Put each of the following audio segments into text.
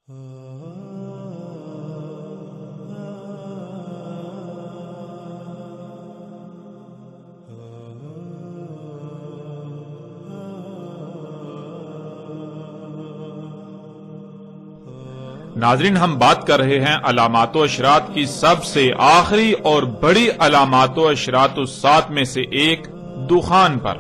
ناظرین، ہم بات کر رہے ہیں علامات و اشراط کی سب سے آخری اور بڑی علامات و اشراط الساعۃ میں سے ایک دخان پر۔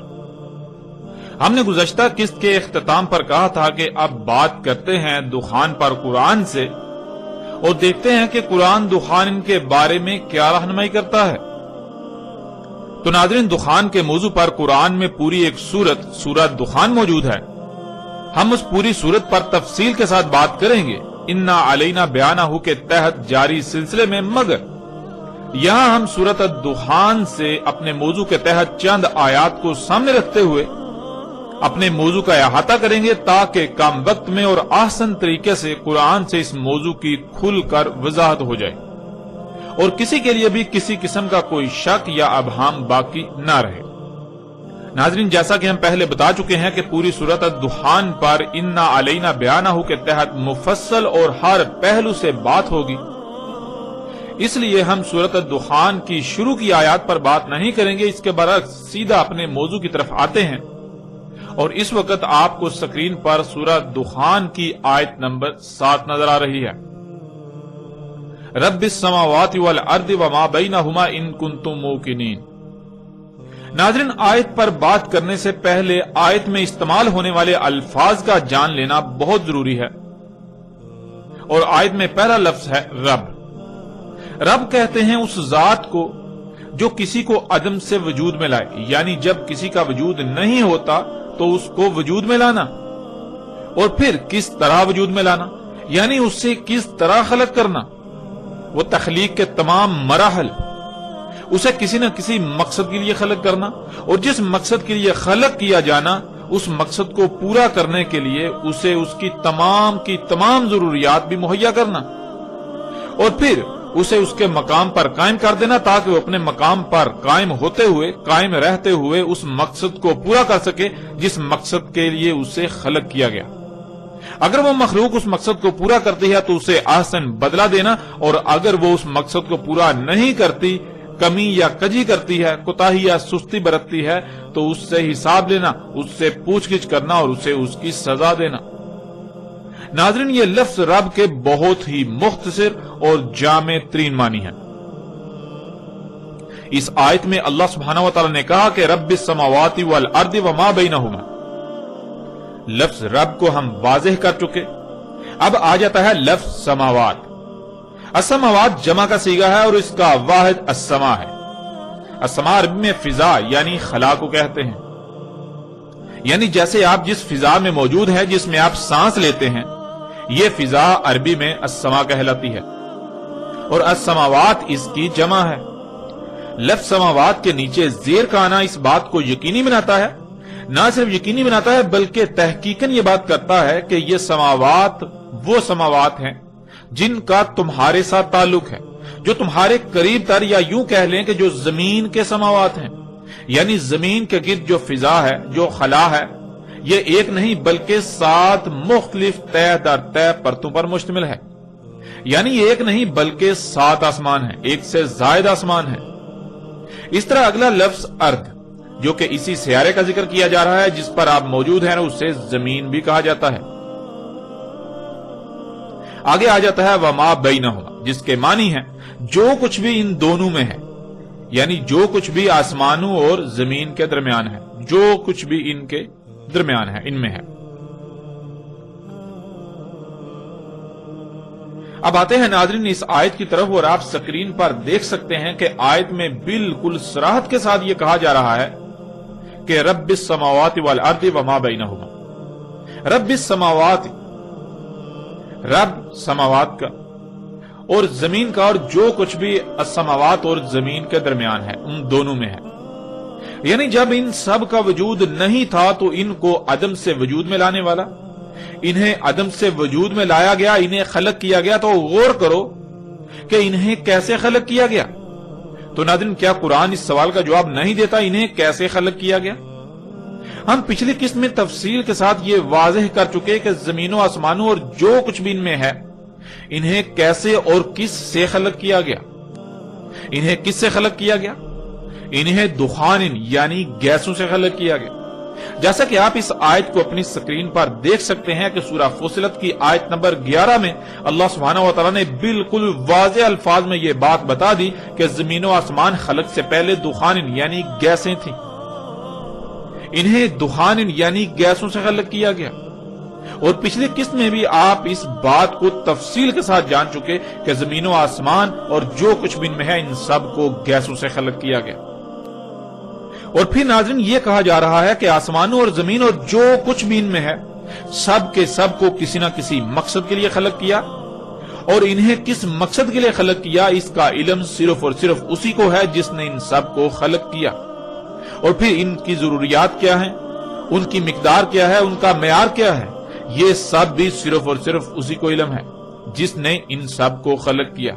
ہم نے گزشتہ قسط کے اختتام پر کہا تھا کہ اب بات کرتے ہیں دخان پر قرآن سے اور دیکھتے ہیں کہ قرآن دخان کے بارے میں کیا رہنمائی کرتا ہے۔ تو ناظرین، دخان کے موضوع پر قرآن میں پوری ایک سورہ دخان موجود ہے۔ ہم اس پوری سورت پر تفصیل کے ساتھ بات کریں گے انا علینا بیانہ کے تحت جاری سلسلے میں، مگر یہاں ہم سورۃ الدخان سے اپنے موضوع کے تحت چند آیات کو سامنے رکھتے ہوئے اپنے موضوع کا احاطہ کریں گے تاکہ کم وقت میں اور آسان طریقے سے قرآن سے اس موضوع کی کھل کر وضاحت ہو جائے اور کسی کے لیے بھی کسی قسم کا کوئی شک یا ابہام باقی نہ رہے۔ ناظرین، جیسا کہ ہم پہلے بتا چکے ہیں کہ پوری سورۃ الدخان پر انا علینا بیانہ کے تحت مفصل اور ہر پہلو سے بات ہوگی، اس لیے ہم سورۃ الدخان کی شروع کی آیات پر بات نہیں کریں گے، اس کے برعکس سیدھا اپنے موضوع کی طرف آتے ہیں۔ اور اس وقت آپ کو سکرین پر سورۃ دخان کی آیت نمبر 7 نظر آ رہی ہے۔ رب السماوات والارض وما بینہما ان کنتم موقنین۔ ناظرین، آیت پر بات کرنے سے پہلے آیت میں استعمال ہونے والے الفاظ کا جان لینا بہت ضروری ہے، اور آیت میں پہلا لفظ ہے رب۔ رب کہتے ہیں اس ذات کو جو کسی کو عدم سے وجود میں لائے، یعنی جب کسی کا وجود نہیں ہوتا تو اس کو وجود میں لانا، اور پھر کس طرح وجود میں لانا، یعنی اس سے کس طرح خلق کرنا، وہ تخلیق کے تمام مراحل، اسے کسی نہ کسی مقصد کے لیے خلق کرنا، اور جس مقصد کے لیے خلق کیا جانا اس مقصد کو پورا کرنے کے لیے اسے اس کی تمام ضروریات بھی مہیا کرنا، اور پھر اسے اس کے مقام پر قائم کر دینا تاکہ وہ اپنے مقام پر قائم رہتے ہوئے اس مقصد کو پورا کر سکے جس مقصد کے لیے اسے خلق کیا گیا۔ اگر وہ مخلوق اس مقصد کو پورا کرتی ہے تو اسے احسن بدلہ دینا، اور اگر وہ اس مقصد کو پورا نہیں کرتی، کمی یا کجی کرتی ہے، کوتاہی یا سستی برتتی ہے، تو اس سے حساب لینا، اس سے پوچھ گچھ کرنا اور اسے اس کی سزا دینا۔ ناظرین، یہ لفظ رب کے بہت ہی مختصر اور جامع ترین معنی ہے۔ اس آیت میں اللہ سبحانہ و تعالی نے کہا کہ رب السماوات والارض وما بینہما۔ لفظ رب کو ہم واضح کر چکے، اب آ جاتا ہے لفظ سماوات۔ السماوات جمع کا صیغہ ہے اور اس کا واحد السما ہے۔ السما عربی میں فضا یعنی خلا کو کہتے ہیں، یعنی جیسے آپ جس فضا میں موجود ہیں، جس میں آپ سانس لیتے ہیں، یہ فضا عربی میں السما کہلاتی ہے، اور السماوات اس کی جمع ہے۔ لفظ سماوات کے نیچے زیر کا آنا اس بات کو یقینی بناتا ہے، نہ صرف یقینی بناتا ہے بلکہ تحقیقاً یہ بات کرتا ہے کہ یہ سماوات وہ سماوات ہیں جن کا تمہارے ساتھ تعلق ہے، جو تمہارے قریب تر، یا یوں کہہ لیں کہ جو زمین کے سماوات ہیں، یعنی زمین کے گرد جو فضا ہے، جو خلا ہے، یہ ایک نہیں بلکہ 7 مختلف طے در طے پرتوں پر مشتمل ہے، یعنی ایک نہیں بلکہ 7 آسمان ہیں، ایک سے زائد آسمان ہیں۔ اس طرح اگلا لفظ ارض، جو کہ اسی سیارے کا ذکر کیا جا رہا ہے جس پر آپ موجود ہیں، اسے زمین بھی کہا جاتا ہے۔ آگے آ جاتا ہے وما بینہما، جس کے معنی ہے جو کچھ بھی ان دونوں میں ہے، یعنی جو کچھ بھی آسمانوں اور زمین کے درمیان ہے، جو کچھ بھی ان کے درمیان ہے، ان میں ہے۔ اب آتے ہیں ناظرین اس آیت کی طرف، اور آپ سکرین پر دیکھ سکتے ہیں کہ آیت میں بالکل صراحت کے ساتھ یہ کہا جا رہا ہے کہ رب السماوات والارض وما بینہما۔ رب السماوات، رب سماوات کا اور زمین کا، اور جو کچھ بھی السماوات اور زمین کے درمیان ہے، ان دونوں میں ہے، یعنی جب ان سب کا وجود نہیں تھا تو ان کو عدم سے وجود میں لانے والا، انہیں عدم سے وجود میں لایا گیا، انہیں خلق کیا گیا۔ تو غور کرو کہ انہیں کیسے خلق کیا گیا۔ تو ناظرین، کیا قرآن اس سوال کا جواب نہیں دیتا انہیں کیسے خلق کیا گیا؟ ہم پچھلی قسط میں تفصیل کے ساتھ یہ واضح کر چکے کہ زمین و آسمانوں اور جو کچھ بھی ان میں ہے انہیں کیسے اور کس سے خلق کیا گیا۔ انہیں کس سے خلق کیا گیا؟ انہیں دخان یعنی گیسوں سے خلق کیا گیا۔ جیسا کہ آپ اس آیت کو اپنی سکرین پر دیکھ سکتے ہیں کہ سورہ فصلت کی آیت نمبر 11 میں اللہ سبحانہ و تعالیٰ نے بالکل واضح الفاظ میں یہ بات بتا دی کہ زمین و آسمان خلق سے پہلے دخان یعنی گیسیں تھیں۔ انہیں دخان یعنی گیسوں سے خلق کیا گیا۔ اور پچھلی قسط میں بھی آپ اس بات کو تفصیل کے ساتھ جان چکے کہ زمین و آسمان اور جو کچھ بھی ان میں ہے ان سب کو گیسوں سے خلق کیا گیا۔ اور پھر ناظرین یہ کہا جا رہا ہے کہ آسمانوں اور زمین اور جو کچھ بھی ان میں ہے سب کے سب کو کسی نہ کسی مقصد کے لیے خلق کیا، اور انہیں کس مقصد کے لیے خلق کیا اس کا علم صرف اور صرف اسی کو ہے جس نے ان سب کو خلق کیا۔ اور پھر ان کی ضروریات کیا ہیں، ان کی مقدار کیا ہے، ان کا معیار کیا ہے، یہ سب بھی صرف اور صرف اسی کو علم ہے جس نے ان سب کو خلق کیا،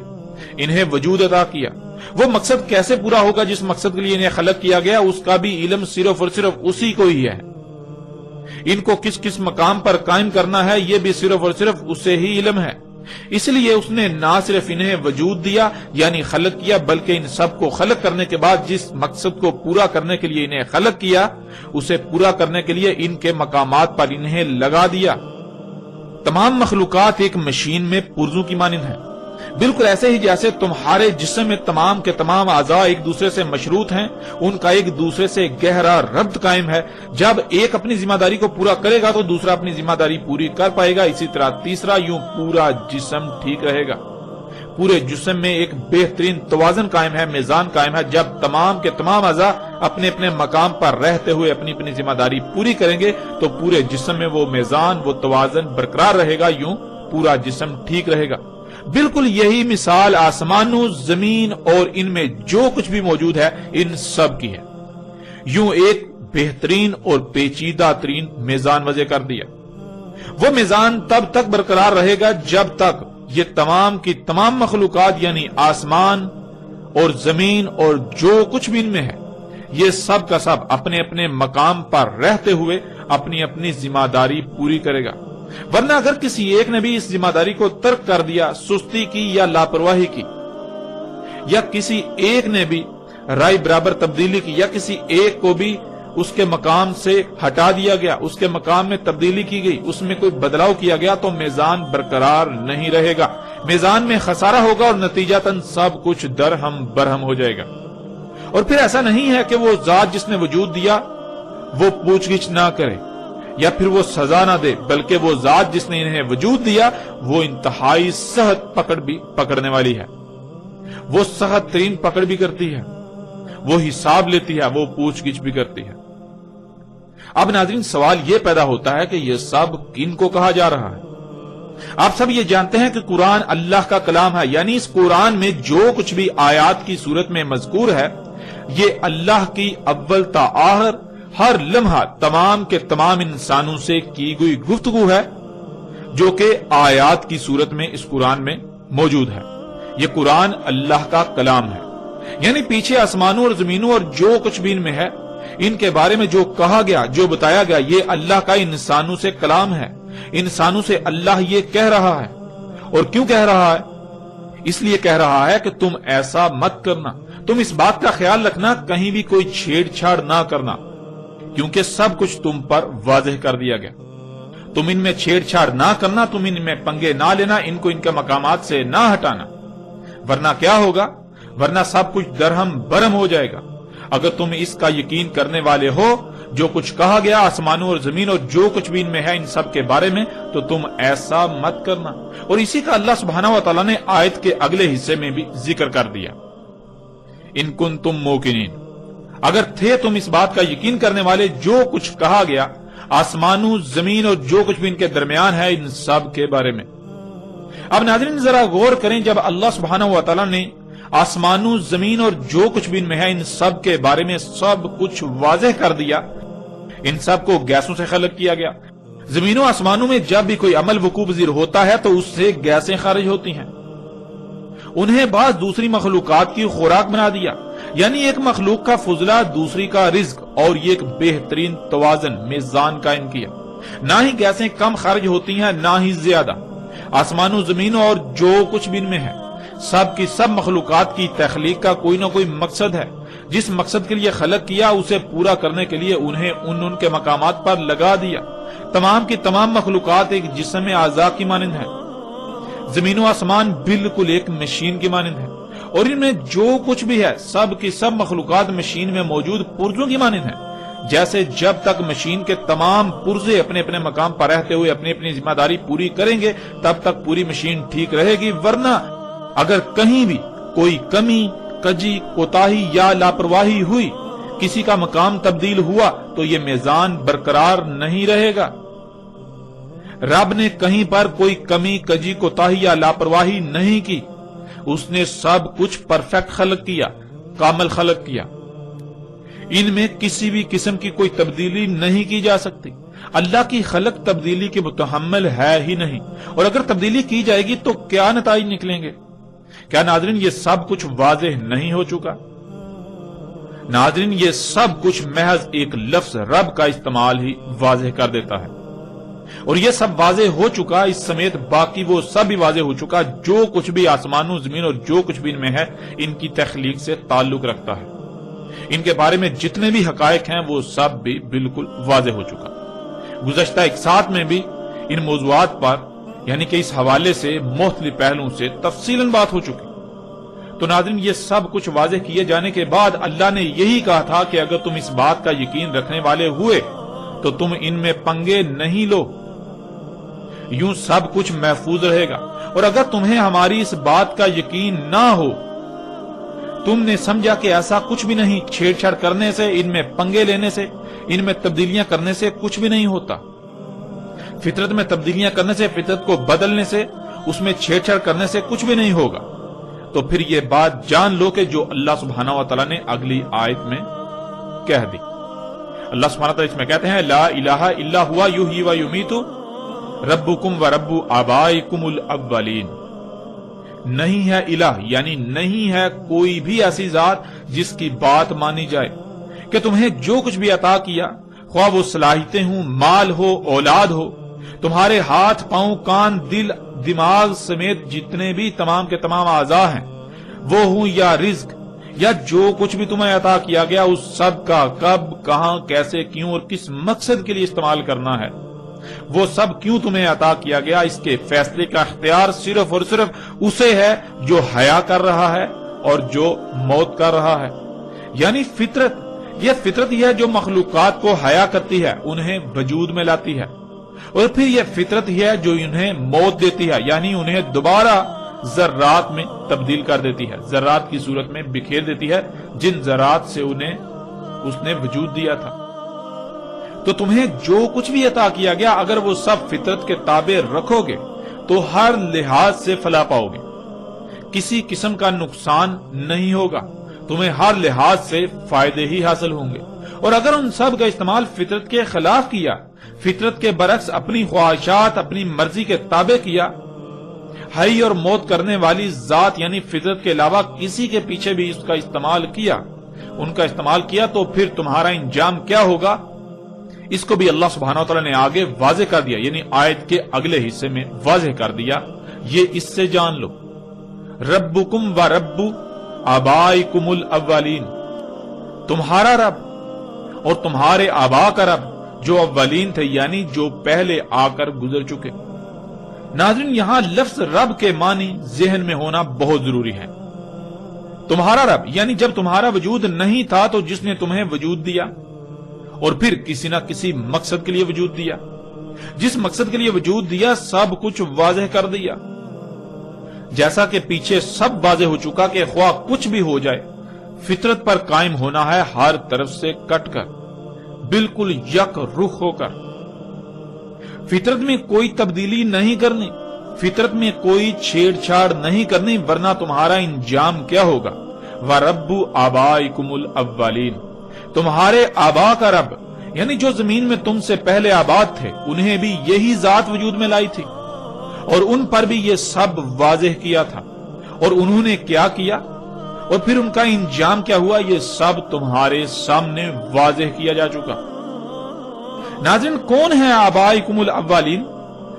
انہیں وجود عطا کیا۔ وہ مقصد کیسے پورا ہوگا جس مقصد کے لیے انہیں خلق کیا گیا اس کا بھی علم صرف اور صرف اسی کو ہی ہے۔ ان کو کس کس مقام پر قائم کرنا ہے یہ بھی صرف اور صرف اسے ہی علم ہے۔ اس لیے اس نے نہ صرف انہیں وجود دیا یعنی خلق کیا، بلکہ ان سب کو خلق کرنے کے بعد جس مقصد کو پورا کرنے کے لیے انہیں خلق کیا اسے پورا کرنے کے لیے ان کے مقامات پر انہیں لگا دیا۔ تمام مخلوقات ایک مشین میں پرزوں کی مانند ہیں، بالکل ایسے ہی جیسے تمہارے جسم میں تمام کے تمام اعضاء ایک دوسرے سے مشروط ہیں، ان کا ایک دوسرے سے گہرا ربط قائم ہے۔ جب ایک اپنی ذمہ داری کو پورا کرے گا تو دوسرا اپنی ذمہ داری پوری کر پائے گا، اسی طرح تیسرا، یوں پورا جسم ٹھیک رہے گا۔ پورے جسم میں ایک بہترین توازن قائم ہے، میزان قائم ہے۔ جب تمام کے تمام اعضاء اپنے اپنے مقام پر رہتے ہوئے اپنی اپنی ذمہ داری پوری کریں گے تو پورے جسم میں وہ میزان، وہ توازن برقرار رہے گا، یوں پورا جسم ٹھیک رہے گا۔ بالکل یہی مثال آسمانوں، زمین اور ان میں جو کچھ بھی موجود ہے ان سب کی ہے۔ یوں ایک بہترین اور پیچیدہ ترین میزان وضع کر دیا۔ وہ میزان تب تک برقرار رہے گا جب تک یہ تمام کی تمام مخلوقات یعنی آسمان اور زمین اور جو کچھ بھی ان میں ہے یہ سب کا سب اپنے اپنے مقام پر رہتے ہوئے اپنی اپنی ذمہ داری پوری کرے گا۔ ورنہ اگر کسی ایک نے بھی اس ذمہ داری کو ترک کر دیا، سستی کی یا لاپرواہی کی، یا کسی ایک نے بھی رائے برابر تبدیلی کی، یا کسی ایک کو بھی اس کے مقام سے ہٹا دیا گیا، اس کے مقام میں تبدیلی کی گئی، اس میں کوئی بدلاؤ کیا گیا تو میزان برقرار نہیں رہے گا، میزان میں خسارہ ہوگا اور نتیجتاً سب کچھ درہم برہم ہو جائے گا۔ اور پھر ایسا نہیں ہے کہ وہ ذات جس نے وجود دیا وہ پوچھ گچھ نہ کرے یا پھر وہ سزا نہ دے، بلکہ وہ ذات جس نے انہیں وجود دیا وہ انتہائی سخت پکڑ بھی پکڑنے والی ہے، وہ سخت ترین پکڑ بھی کرتی ہے، وہ حساب لیتی ہے، وہ پوچھ گچھ بھی کرتی ہے۔ اب ناظرین سوال یہ پیدا ہوتا ہے کہ یہ سب کن کو کہا جا رہا ہے؟ آپ سب یہ جانتے ہیں کہ قرآن اللہ کا کلام ہے، یعنی اس قرآن میں جو کچھ بھی آیات کی صورت میں مذکور ہے یہ اللہ کی اول تا آخر ہر لمحہ تمام کے تمام انسانوں سے کی گئی گفتگو ہے جو کہ آیات کی صورت میں اس قرآن میں موجود ہے۔ یہ قرآن اللہ کا کلام ہے، یعنی پیچھے آسمانوں اور زمینوں اور جو کچھ بھی ان میں ہے ان کے بارے میں جو کہا گیا، جو بتایا گیا، یہ اللہ کا انسانوں سے کلام ہے۔ انسانوں سے اللہ یہ کہہ رہا ہے، اور کیوں کہہ رہا ہے؟ اس لیے کہہ رہا ہے کہ تم ایسا مت کرنا، تم اس بات کا خیال رکھنا کہیں بھی کوئی چھیڑ چھاڑ نہ کرنا، کیونکہ سب کچھ تم پر واضح کر دیا گیا۔ تم ان میں چھیڑ چھاڑ نہ کرنا، تم ان میں پنگے نہ لینا، ان کو ان کے مقامات سے نہ ہٹانا، ورنہ کیا ہوگا؟ ورنہ سب کچھ درہم برہم ہو جائے گا۔ اگر تم اس کا یقین کرنے والے ہو جو کچھ کہا گیا آسمانوں اور زمین اور جو کچھ بھی ان میں ہے ان سب کے بارے میں، تو تم ایسا مت کرنا۔ اور اسی کا اللہ سبحانہ و تعالیٰ نے آیت کے اگلے حصے میں بھی ذکر کر دیا، ان کنتم موقنین، اگر تھے تم اس بات کا یقین کرنے والے جو کچھ کہا گیا آسمانوں، زمین اور جو کچھ بھی ان کے درمیان ہے ان سب کے بارے میں۔ اب ناظرین ذرا غور کریں، جب اللہ سبحانہ و تعالیٰ نے آسمانوں، زمین اور جو کچھ بھی ان میں ہے ان سب کے بارے میں سب کچھ واضح کر دیا، ان سب کو گیسوں سے خلق کیا گیا۔ زمینوں آسمانوں میں جب بھی کوئی عمل وقوع پذیر ہوتا ہے تو اس سے گیسیں خارج ہوتی ہیں، انہیں بعض دوسری مخلوقات کی خوراک بنا دیا، یعنی ایک مخلوق کا فضلہ دوسری کا رزق، اور یہ ایک بہترین توازن میزان قائم کیا۔ نہ ہی گیسیں کم خرچ ہوتی ہیں نہ ہی زیادہ۔ آسمان و زمین اور جو کچھ بھی ان میں ہے، سب کی سب مخلوقات کی تخلیق کا کوئی نہ کوئی مقصد ہے۔ جس مقصد کے لیے خلق کیا اسے پورا کرنے کے لیے انہیں ان کے مقامات پر لگا دیا۔ تمام کی تمام مخلوقات ایک جسم اعضاء کی مانند ہے۔ زمین و آسمان بالکل ایک مشین کی مانند ہے، اور ان میں جو کچھ بھی ہے سب کی سب مخلوقات مشین میں موجود پرزوں کی مانند ہے۔ جیسے جب تک مشین کے تمام پرزے اپنے اپنے مقام پر رہتے ہوئے اپنی اپنی ذمہ داری پوری کریں گے تب تک پوری مشین ٹھیک رہے گی، ورنہ اگر کہیں بھی کوئی کمی، کجی، کوتاہی یا لاپرواہی ہوئی، کسی کا مقام تبدیل ہوا تو یہ میزان برقرار نہیں رہے گا۔ رب نے کہیں پر کوئی کمی، کجی، کوتاہی یا لاپرواہی نہیں کی۔ اس نے سب کچھ پرفیکٹ خلق کیا، کامل خلق کیا۔ ان میں کسی بھی قسم کی کوئی تبدیلی نہیں کی جا سکتی۔ اللہ کی خلق تبدیلی کے متحمل ہے ہی نہیں، اور اگر تبدیلی کی جائے گی تو کیا نتائج نکلیں گے؟ کیا ناظرین یہ سب کچھ واضح نہیں ہو چکا؟ ناظرین یہ سب کچھ محض ایک لفظ رب کا استعمال ہی واضح کر دیتا ہے، اور یہ سب واضح ہو چکا، اس سمیت باقی وہ سب بھی واضح ہو چکا جو کچھ بھی آسمانوں زمین اور جو کچھ بھی ان میں ہے ان کی تخلیق سے تعلق رکھتا ہے۔ ان کے بارے میں جتنے بھی حقائق ہیں وہ سب بھی بالکل واضح ہو چکا۔ گزشتہ ایک ساتھ میں بھی ان موضوعات پر یعنی کہ اس حوالے سے مختلف پہلوؤں سے تفصیلاً بات ہو چکی۔ تو ناظرین یہ سب کچھ واضح کیے جانے کے بعد اللہ نے یہی کہا تھا کہ اگر تم اس بات کا یقین رکھنے والے ہوئے تو تم ان میں پنگے نہیں لو، یوں سب کچھ محفوظ رہے گا۔ اور اگر تمہیں ہماری اس بات کا یقین نہ ہو، تم نے سمجھا کہ ایسا کچھ بھی نہیں، چھیڑ چھاڑ کرنے سے، ان میں پنگے لینے سے، ان میں تبدیلیاں کرنے سے کچھ بھی نہیں ہوتا۔ فطرت میں تبدیلیاں کرنے سے، فطرت کو بدلنے سے، اس میں چھیڑ چھاڑ کرنے سے کچھ بھی نہیں ہوگا۔ تو پھر یہ بات جان لو کہ جو اللہ سبحانہ و تعالیٰ نے اگلی آیت میں کہہ دی۔ اللہ سبحانہ و تعالیٰ اس میں کہتے ہیں لا الہ الا ہوا یحیی و یمیت ربکم و رب آبائکم الاولین۔ نہیں ہے الہ یعنی نہیں ہے کوئی بھی ایسی ذات جس کی بات مانی جائے کہ تمہیں جو کچھ بھی عطا کیا، خواہ وہ صلاحیتیں ہوں، مال ہو، اولاد ہو، تمہارے ہاتھ، پاؤں، کان، دل، دماغ سمیت جتنے بھی تمام کے تمام اعضاء ہیں وہ ہوں، یا رزق، یا جو کچھ بھی تمہیں عطا کیا گیا، اس سب کا کب، کہاں، کیسے، کیوں اور کس مقصد کے لیے استعمال کرنا ہے، وہ سب کیوں تمہیں عطا کیا گیا، اس کے فیصلے کا اختیار صرف اور صرف اسے ہے جو حیا کر رہا ہے اور جو موت کر رہا ہے۔ یعنی فطرت، یہ فطرت ہی ہے جو مخلوقات کو حیا کرتی ہے، انہیں وجود میں لاتی ہے، اور پھر یہ فطرت ہی ہے جو انہیں موت دیتی ہے، یعنی انہیں دوبارہ ذرات میں تبدیل کر دیتی ہے، ذرات کی صورت میں بکھیر دیتی ہے جن ذرات سے انہیں اس نے وجود دیا تھا۔ تو تمہیں جو کچھ بھی عطا کیا گیا اگر وہ سب فطرت کے تابع رکھو گے تو ہر لحاظ سے فلاح پاؤ گے، کسی قسم کا نقصان نہیں ہوگا، تمہیں ہر لحاظ سے فائدے ہی حاصل ہوں گے۔ اور اگر ان سب کا استعمال فطرت کے خلاف کیا، فطرت کے برعکس اپنی خواہشات، اپنی مرضی کے تابع کیا، حی اور موت کرنے والی ذات یعنی فطرت کے علاوہ کسی کے پیچھے بھی اس کا استعمال کیا، ان کا استعمال کیا، تو پھر تمہارا انجام کیا ہوگا، اس کو بھی اللہ سبحانہ وتعالی نے آگے واضح کر دیا، یعنی آیت کے اگلے حصے میں واضح کر دیا۔ یہ اس سے جان لو، ربکم و رب آبائکم الاولین، تمہارا رب اور تمہارے آبا کا رب جو اولین تھے، یعنی جو پہلے آ کر گزر چکے۔ ناظرین یہاں لفظ رب کے معنی ذہن میں ہونا بہت ضروری ہے۔ تمہارا رب یعنی جب تمہارا وجود نہیں تھا تو جس نے تمہیں وجود دیا، اور پھر کسی نہ کسی مقصد کے لیے وجود دیا، جس مقصد کے لیے وجود دیا سب کچھ واضح کر دیا، جیسا کہ پیچھے سب واضح ہو چکا کہ خواہ کچھ بھی ہو جائے فطرت پر قائم ہونا ہے، ہر طرف سے کٹ کر، بالکل یک رخ ہو کر، فطرت میں کوئی تبدیلی نہیں کرنی، فطرت میں کوئی چھیڑ چھاڑ نہیں کرنی، ورنہ تمہارا انجام کیا ہوگا، وَرَبُّ آبَائِكُمُ الْأَوَّلِينَ، تمہارے آبا کا رب یعنی جو زمین میں تم سے پہلے آباد تھے، انہیں بھی یہی ذات وجود میں لائی تھی، اور ان پر بھی یہ سب واضح کیا تھا، اور انہوں نے کیا کیا، اور پھر ان کا انجام کیا ہوا یہ سب تمہارے سامنے واضح کیا جا چکا۔ ناظرین، کون ہیں آبائکم الاولین؟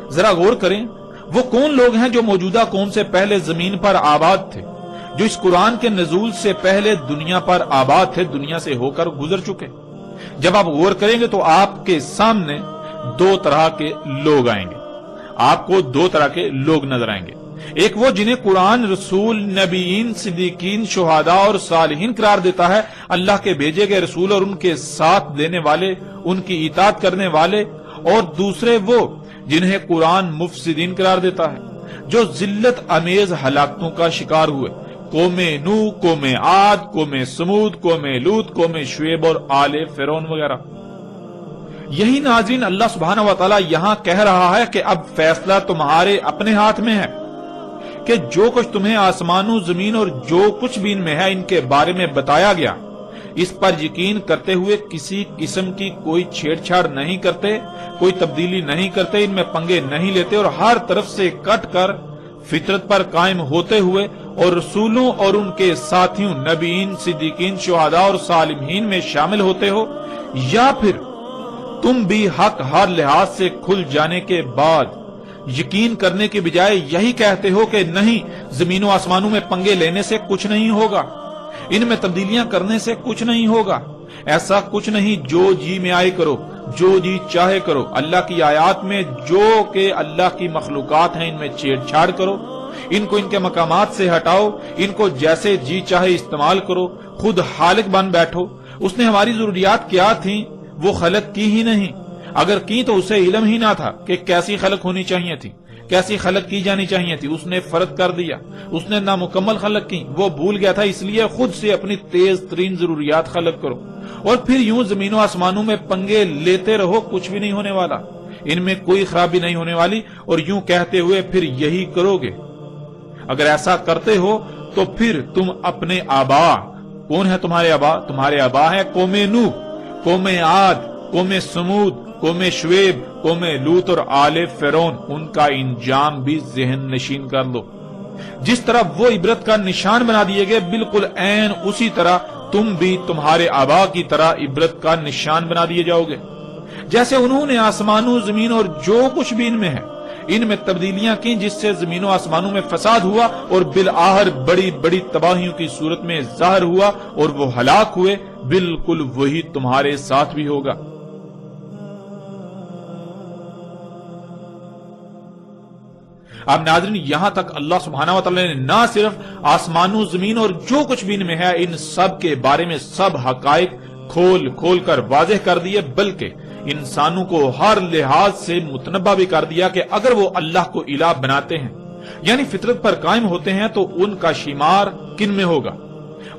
ذرا غور کریں، وہ کون لوگ ہیں جو موجودہ قوم سے پہلے زمین پر آباد تھے، جو اس قرآن کے نزول سے پہلے دنیا پر آباد تھے، دنیا سے ہو کر گزر چکے۔ جب آپ غور کریں گے تو آپ کے سامنے دو طرح کے لوگ آئیں گے، آپ کو دو طرح کے لوگ نظر آئیں گے۔ ایک وہ جنہیں قرآن رسول، نبیین، صدیقین، شہداء اور صالحین قرار دیتا ہے، اللہ کے بھیجے گئے رسول اور ان کے ساتھ دینے والے، ان کی اطاعت کرنے والے۔ اور دوسرے وہ جنہیں قرآن مفسدین قرار دیتا ہے، جو ذلت امیز ہلاکتوں کا شکار ہوئے، قوم نوح، قوم عاد، قوم سمود، قوم لوط، قوم شعیب اور آل فرعون وغیرہ۔ یہی ناظرین اللہ سبحانہ و تعالی یہاں کہہ رہا ہے کہ اب فیصلہ تمہارے اپنے ہاتھ میں ہے کہ جو کچھ تمہیں آسمانوں، زمین اور جو کچھ بھی ان میں ہے ان کے بارے میں بتایا گیا، اس پر یقین کرتے ہوئے کسی قسم کی کوئی چھیڑ چھاڑ نہیں کرتے، کوئی تبدیلی نہیں کرتے، ان میں پنگے نہیں لیتے اور ہر طرف سے کٹ کر فطرت پر قائم ہوتے ہوئے اور رسولوں اور ان کے ساتھیوں، نبیین، صدیقین، شہداء اور صالحین میں شامل ہوتے ہو، یا پھر تم بھی حق ہر لحاظ سے کھل جانے کے بعد یقین کرنے کے بجائے یہی کہتے ہو کہ نہیں، زمین و آسمانوں میں پنگے لینے سے کچھ نہیں ہوگا، ان میں تبدیلیاں کرنے سے کچھ نہیں ہوگا، ایسا کچھ نہیں، جو جی میں آئے کرو، جو جی چاہے کرو، اللہ کی آیات میں جو کہ اللہ کی مخلوقات ہیں ان میں چھیڑ چھاڑ کرو، ان کو ان کے مقامات سے ہٹاؤ، ان کو جیسے جی چاہے استعمال کرو، خود خالق بن بیٹھو۔ اس نے ہماری ضروریات کیا تھیں وہ خلق کی ہی نہیں، اگر کی تو اسے علم ہی نہ تھا کہ کیسی خلق ہونی چاہیے تھی، کیسی خلق کی جانی چاہیے تھی، اس نے فرض کر دیا، اس نے نامکمل خلق کی، وہ بھول گیا تھا، اس لیے خود سے اپنی تیز ترین ضروریات خلق کرو اور پھر یوں زمین و آسمانوں میں پنگے لیتے رہو، کچھ بھی نہیں ہونے والا، ان میں کوئی خرابی نہیں ہونے والی، اور یوں کہتے ہوئے پھر یہی کرو گے۔ اگر ایسا کرتے ہو تو پھر تم اپنے آبا، کون ہے تمہارے آبا؟ تمہارے آبا ہیں قوم نوح، قوم عاد، قوم سمود، قوم شعیب، قوم لوط اور آل فرعون، ان کا انجام بھی ذہن نشین کر لو۔ جس طرح وہ عبرت کا نشان بنا دیے گئے، بالکل عین اسی طرح تم بھی تمہارے آبا کی طرح عبرت کا نشان بنا دیے جاؤ گے۔ جیسے انہوں نے آسمانوں، زمین اور جو کچھ بھی ان میں ہے، ان میں تبدیلیاں کی جس سے زمین و آسمانوں میں فساد ہوا اور بالآخر بڑی بڑی تباہیوں کی صورت میں ظاہر ہوا اور وہ ہلاک ہوئے، بالکل وہی تمہارے ساتھ بھی ہوگا۔ اب ناظرین، یہاں تک اللہ سبحانہ و تعالی نے نہ صرف آسمانوں، زمین اور جو کچھ بھی ان میں ہے ان سب کے بارے میں سب حقائق کھول کھول کر واضح کر دیے، بلکہ انسانوں کو ہر لحاظ سے متنبہ بھی کر دیا کہ اگر وہ اللہ کو الہ بناتے ہیں، یعنی فطرت پر قائم ہوتے ہیں، تو ان کا شمار کن میں ہوگا،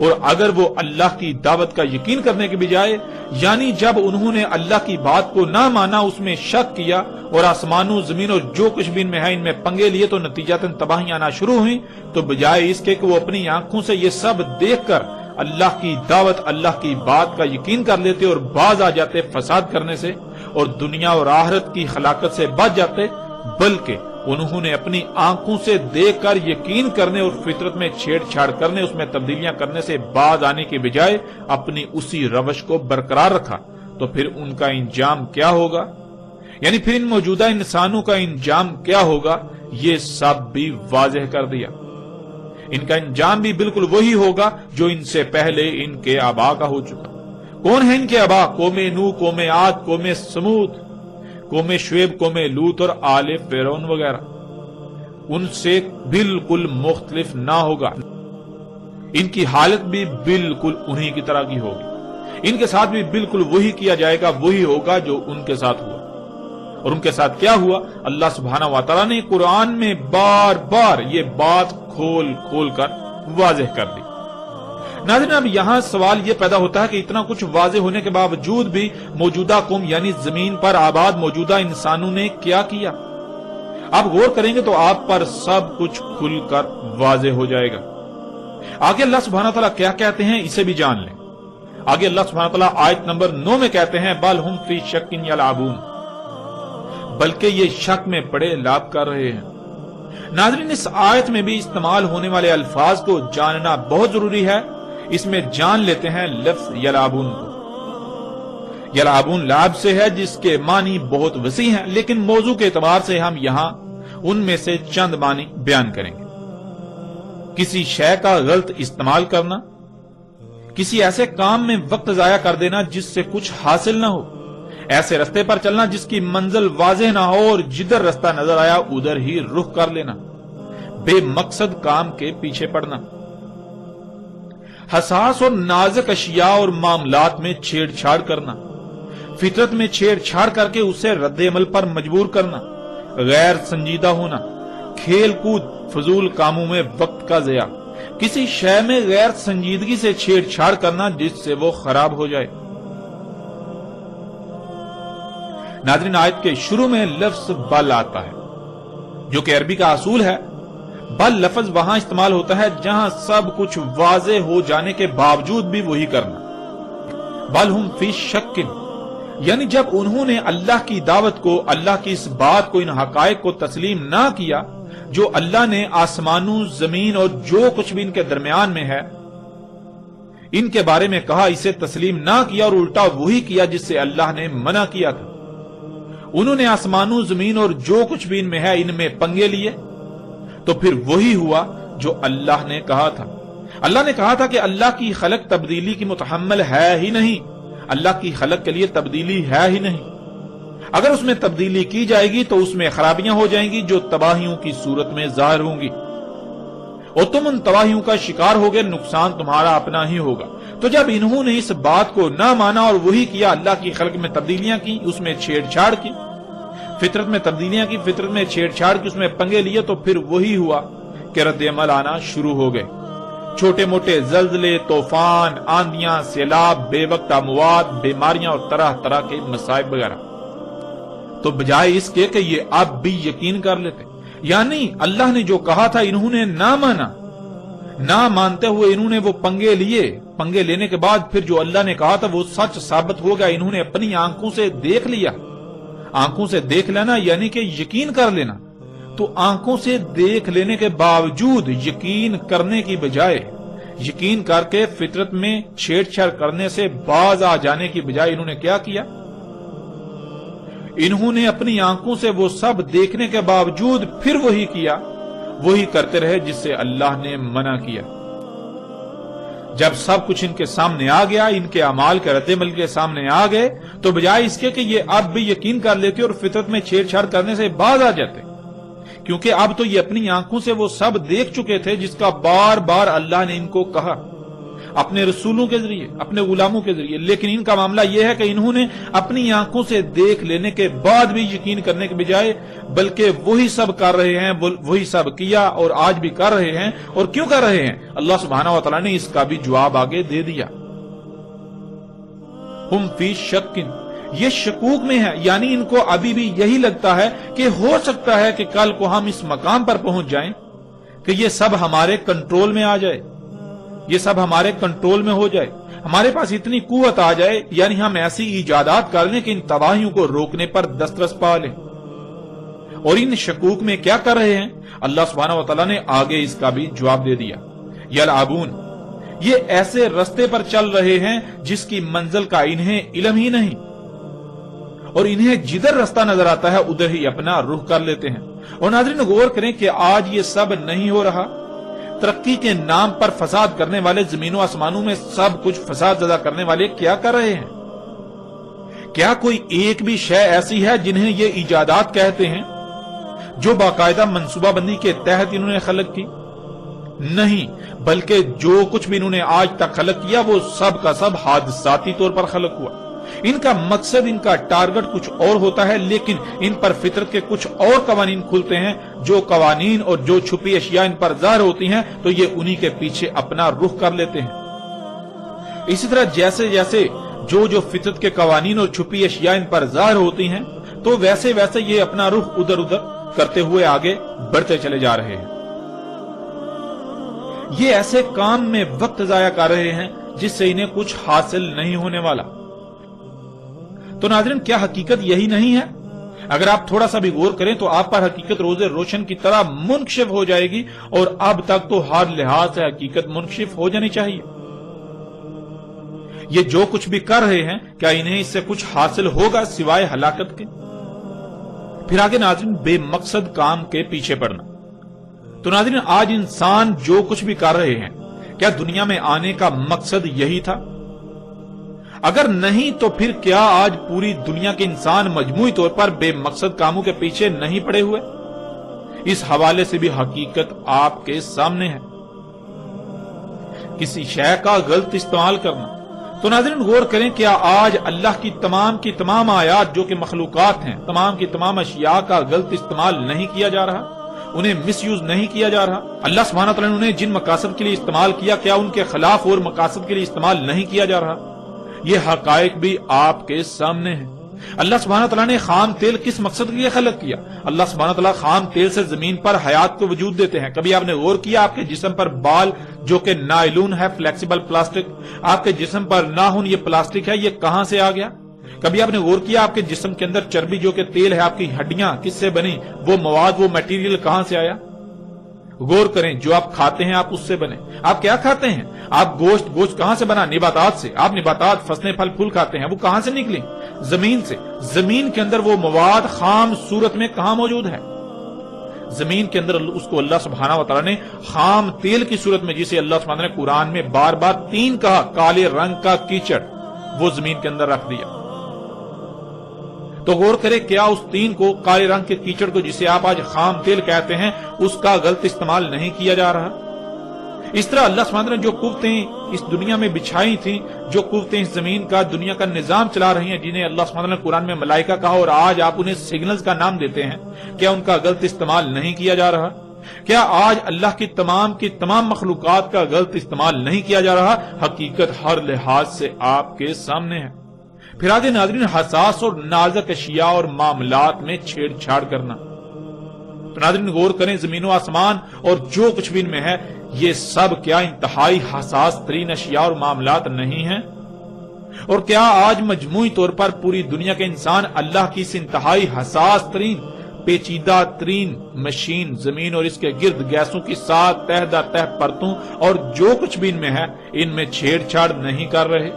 اور اگر وہ اللہ کی دعوت کا یقین کرنے کے بجائے، یعنی جب انہوں نے اللہ کی بات کو نہ مانا، اس میں شک کیا اور آسمانوں، زمین اور جو کچھ بھی ان میں ہے ان میں پنگے لیے، تو نتیجتاً تباہیاں آنا شروع ہوئیں، تو بجائے اس کے کہ وہ اپنی آنکھوں سے یہ سب دیکھ کر اللہ کی دعوت، اللہ کی بات کا یقین کر لیتے اور باز آ جاتے فساد کرنے سے اور دنیا اور آخرت کی ہلاکت سے بچ جاتے، بلکہ انہوں نے اپنی آنکھوں سے دیکھ کر یقین کرنے اور فطرت میں چھیڑ چھاڑ کرنے، اس میں تبدیلیاں کرنے سے باز آنے کے بجائے اپنی اسی روش کو برقرار رکھا، تو پھر ان کا انجام کیا ہوگا؟ یعنی پھر ان موجودہ انسانوں کا انجام کیا ہوگا؟ یہ سب بھی واضح کر دیا۔ ان کا انجام بھی بالکل وہی ہوگا جو ان سے پہلے ان کے آبا کا ہو چکا۔ کون ہے ان کے آبا؟ قوم نوح، قوم عاد، قوم سمود، قوم شعیب، قوم لوط اور آل فرعون وغیرہ۔ ان سے بالکل مختلف نہ ہوگا، ان کی حالت بھی بالکل انہی کی طرح کی ہوگی، ان کے ساتھ بھی بالکل وہی کیا جائے گا، وہی ہوگا جو ان کے ساتھ ہوا۔ اور ان کے ساتھ کیا ہوا؟ اللہ سبحانہ و تعالیٰ نے قرآن میں بار بار یہ بات کھول کھول کر واضح کر دی۔ ناظرین، اب یہاں سوال یہ پیدا ہوتا ہے کہ اتنا کچھ واضح ہونے کے باوجود بھی موجودہ قوم یعنی زمین پر آباد موجودہ انسانوں نے کیا کیا؟ آپ غور کریں گے تو آپ پر سب کچھ کھل کر واضح ہو جائے گا۔ آگے اللہ سبحانہ تعالیٰ کیا کہتے ہیں اسے بھی جان لیں۔ آگے اللہ سبحانہ تعالیٰ آیت نمبر 9 میں کہتے ہیں بل ہم فی شک یلعبون، بلکہ یہ شک میں پڑے لعب کر رہے ہیں۔ ناظرین، اس آیت میں بھی استعمال ہونے والے الفاظ کو جاننا بہت ضروری ہے۔ اس میں جان لیتے ہیں لفظ یلعبون کو۔ یلعبون لعب سے ہے، جس کے معنی بہت وسیع ہیں، لیکن موضوع کے اعتبار سے ہم یہاں ان میں سے چند معنی بیان کریں گے۔ کسی شے کا غلط استعمال کرنا، کسی ایسے کام میں وقت ضائع کر دینا جس سے کچھ حاصل نہ ہو، ایسے رستے پر چلنا جس کی منزل واضح نہ ہو اور جدھر رستہ نظر آیا ادھر ہی رخ کر لینا، بے مقصد کام کے پیچھے پڑنا، حساس اور نازک اشیاء اور معاملات میں چھیڑ چھاڑ کرنا، فطرت میں چھیڑ چھاڑ کر کے اسے رد عمل پر مجبور کرنا، غیر سنجیدہ ہونا، کھیل کود، فضول کاموں میں وقت کا ضیاع، کسی شے میں غیر سنجیدگی سے چھیڑ چھاڑ کرنا جس سے وہ خراب ہو جائے۔ ناظرین، آیت کے شروع میں لفظ بل آتا ہے، جو کہ عربی کا اصول ہے۔ بل لفظ وہاں استعمال ہوتا ہے جہاں سب کچھ واضح ہو جانے کے باوجود بھی وہی کرنا۔ بل ہم فی شک، یعنی جب انہوں نے اللہ کی دعوت کو، اللہ کی اس بات کو، ان حقائق کو تسلیم نہ کیا جو اللہ نے آسمانوں، زمین اور جو کچھ بھی ان کے درمیان میں ہے ان کے بارے میں کہا، اسے تسلیم نہ کیا اور الٹا وہی کیا جس سے اللہ نے منع کیا تھا۔ انہوں نے آسمانوں، زمین اور جو کچھ بھی ان میں ہے ان میں پنگے لیے، تو پھر وہی ہوا جو اللہ نے کہا تھا۔ اللہ نے کہا تھا کہ اللہ کی خلق تبدیلی کی متحمل ہے ہی نہیں، اللہ کی خلق کے لیے تبدیلی ہے ہی نہیں۔ اگر اس میں تبدیلی کی جائے گی تو اس میں خرابیاں ہو جائیں گی جو تباہیوں کی صورت میں ظاہر ہوں گی، اور تم ان تباہیوں کا شکار ہوگے، نقصان تمہارا اپنا ہی ہوگا۔ تو جب انہوں نے اس بات کو نہ مانا اور وہی کیا، اللہ کی خلق میں تبدیلیاں کی، اس میں چھیڑ چھاڑ کی، فطرت میں تبدیلیاں کی، فطرت میں چھیڑ چھاڑ کی، اس میں پنگے لیے، تو پھر وہی ہوا کہ رد عمل آنا شروع ہو گئے۔ چھوٹے موٹے زلزلے، طوفان، آندیاں، سیلاب، بے وقت اموات، بیماریاں اور طرح طرح کے مصائب وغیرہ۔ تو بجائے اس کے کہ یہ اب بھی یقین کر لیتے، یعنی اللہ نے جو کہا تھا انہوں نے نہ مانا، نہ مانتے ہوئے انہوں نے وہ پنگے لیے، پنگے لینے کے بعد پھر جو اللہ نے کہا تھا وہ سچ ثابت ہو گیا، انہوں نے اپنی آنکھوں سے دیکھ لیا۔ آنکھوں سے دیکھ لینا یعنی کہ یقین کر لینا، تو آنکھوں سے دیکھ لینے کے باوجود یقین کرنے کی بجائے، یقین کر کے فطرت میں چھیڑ چھاڑ کرنے سے باز آ جانے کی بجائے انہوں نے کیا کیا؟ انہوں نے اپنی آنکھوں سے وہ سب دیکھنے کے باوجود پھر وہی کیا، وہی کرتے رہے جس سے اللہ نے منع کیا۔ جب سب کچھ ان کے سامنے آ گیا، ان کے اعمال کے رد عمل کے سامنے آ گئے، تو بجائے اس کے کہ یہ اب بھی یقین کر لیتے اور فطرت میں چھیڑ چھاڑ کرنے سے باز آ جاتے، کیونکہ اب تو یہ اپنی آنکھوں سے وہ سب دیکھ چکے تھے جس کا بار بار اللہ نے ان کو کہا، اپنے رسولوں کے ذریعے، اپنے غلاموں کے ذریعے۔ لیکن ان کا معاملہ یہ ہے کہ انہوں نے اپنی آنکھوں سے دیکھ لینے کے بعد بھی یقین کرنے کے بجائے بلکہ وہی سب کر رہے ہیں، وہی سب کیا اور آج بھی کر رہے ہیں۔ اور کیوں کر رہے ہیں؟ اللہ سبحانہ و تعالیٰ نے اس کا بھی جواب آگے دے دیا۔ ہم فی شک، یہ شکوک میں ہے، یعنی ان کو ابھی بھی یہی لگتا ہے کہ ہو سکتا ہے کہ کل کو ہم اس مقام پر پہنچ جائیں کہ یہ سب ہمارے کنٹرول میں آ جائے، یہ سب ہمارے کنٹرول میں ہو جائے، ہمارے پاس اتنی قوت آ جائے، یعنی ہم ایسی ایجادات کر لیں کہ ان تباہیوں کو روکنے پر دسترس پا لیں۔ اور ان شکوک میں کیا کر رہے ہیں؟ اللہ سبحانہ و تعالیٰ نے آگے اس کا بھی جواب دے دیا۔ یلعبون، یہ ایسے رستے پر چل رہے ہیں جس کی منزل کا انہیں علم ہی نہیں، اور انہیں جدھر رستہ نظر آتا ہے ادھر ہی اپنا رخ کر لیتے ہیں۔ اور ناظرین غور کریں کہ آج یہ سب نہیں ہو رہا۔ ترقی کے نام پر فساد کرنے والے، زمین و آسمانوں میں سب کچھ فساد زدہ کرنے والے کیا کر رہے ہیں؟ کیا کوئی ایک بھی شے ایسی ہے جنہیں یہ ایجادات کہتے ہیں جو باقاعدہ منصوبہ بندی کے تحت انہوں نے خلق کی؟ نہیں، بلکہ جو کچھ بھی انہوں نے آج تک خلق کیا وہ سب کا سب حادثاتی طور پر خلق ہوا۔ ان کا مقصد، ان کا ٹارگٹ کچھ اور ہوتا ہے، لیکن ان پر فطرت کے کچھ اور قوانین کھلتے ہیں۔ جو قوانین اور جو چھپی اشیاء ان پر ظاہر ہوتی ہیں تو یہ انہی کے پیچھے اپنا رخ کر لیتے ہیں۔ اسی طرح جیسے جیسے جو فطرت کے قوانین اور چھپی اشیاء ان پر ظاہر ہوتی ہیں تو ویسے ویسے یہ اپنا رخ ادھر ادھر کرتے ہوئے آگے بڑھتے چلے جا رہے ہیں۔ یہ ایسے کام میں وقت ضائع کر رہے ہیں جس سے انہیں کچھ حاصل نہیں ہونے والا۔ تو ناظرین، کیا حقیقت یہی نہیں ہے اگر آپ تھوڑا سا بھی غور کریں تو آپ پر حقیقت روز روشن کی طرح منکشف ہو جائے گی، اور اب تک تو ہر لحاظ سے حقیقت منکشف ہو جانی چاہیے۔ یہ جو کچھ بھی کر رہے ہیں، کیا انہیں اس سے کچھ حاصل ہوگا سوائے ہلاکت کے؟ پھر آگے ناظرین، بے مقصد کام کے پیچھے پڑنا۔ تو ناظرین، آج انسان جو کچھ بھی کر رہے ہیں، کیا دنیا میں آنے کا مقصد یہی تھا؟ اگر نہیں تو پھر کیا آج پوری دنیا کے انسان مجموعی طور پر بے مقصد کاموں کے پیچھے نہیں پڑے ہوئے؟ اس حوالے سے بھی حقیقت آپ کے سامنے ہے۔ کسی شے کا غلط استعمال کرنا۔ تو ناظرین غور کریں، کیا آج اللہ کی تمام آیات جو کہ مخلوقات ہیں، تمام کی تمام اشیاء کا غلط استعمال نہیں کیا جا رہا؟ انہیں مس یوز نہیں کیا جا رہا؟ اللہ سبحانہ تعالیٰ نے انہیں جن مقاصد کے لیے استعمال کیا، کیا ان کے خلاف اور مقاصد کے لیے استعمال نہیں کیا جا رہا؟ یہ حقائق بھی آپ کے سامنے ہیں۔ اللہ سبحانہ تعالیٰ نے خام تیل کس مقصد کے لیے خلق کیا؟ اللہ سبحانہ تعالیٰ خام تیل سے زمین پر حیات کو وجود دیتے ہیں۔ کبھی آپ نے غور کیا آپ کے جسم پر بال جو کہ نائلون ہے، فلیکسیبل پلاسٹک، آپ کے جسم پر ناخن یہ پلاسٹک ہے، یہ کہاں سے آ گیا؟ کبھی آپ نے غور کیا آپ کے جسم کے اندر چربی جو کہ تیل ہے، آپ کی ہڈیاں کس سے بنی؟ وہ مواد، وہ میٹیریل کہاں سے آیا؟ غور کریں، جو آپ کھاتے ہیں آپ اس سے بنے۔ آپ کیا کھاتے ہیں؟ آپ گوشت کہاں سے بنا؟ نباتات سے۔ آپ نباتات، فصلیں، پھل پھول کھاتے ہیں، وہ کہاں سے نکلیں؟ زمین سے۔ زمین کے اندر وہ مواد خام صورت میں کہاں موجود ہے؟ زمین کے اندر اس کو اللہ سبحانہ و تعالیٰ نے خام تیل کی صورت میں، جسے اللہ سبحانہ نے قرآن میں بار بار 3 کہا، کالے رنگ کا کیچڑ، وہ زمین کے اندر رکھ دیا۔ تو غور کرے، کیا اس 3 کو، کالے رنگ کے کیچڑ کو جسے آپ آج خام تیل کہتے ہیں، اس کا غلط استعمال نہیں کیا جا رہا؟ اس طرح اللہ سبحانہ نے جو قوتیں اس دنیا میں بچھائی تھیں، جو قوتیں اس زمین کا، دنیا کا نظام چلا رہی ہیں، جنہیں اللہ سبحانہ نے قرآن میں ملائکہ کہا اور آج آپ انہیں سگنلز کا نام دیتے ہیں، کیا ان کا غلط استعمال نہیں کیا جا رہا؟ کیا آج اللہ کی تمام مخلوقات کا غلط استعمال نہیں کیا جا رہا؟ حقیقت ہر لحاظ سے آپ کے سامنے ہے۔ پھر آگے ناظرین، حساس اور نازک اشیاء اور معاملات میں چھیڑ چھاڑ کرنا۔ تو ناظرین غور کریں، زمین و آسمان اور جو کچھ بھی ان میں ہے، یہ سب کیا انتہائی حساس ترین اشیاء اور معاملات نہیں ہیں؟ اور کیا آج مجموعی طور پر پوری دنیا کے انسان اللہ کی اس انتہائی حساس ترین، پیچیدہ ترین مشین، زمین اور اس کے گرد گیسوں کی 7 تہ در تہ پرتوں اور جو کچھ بھی ان میں ہے، ان میں چھیڑ چھاڑ نہیں کر رہے؟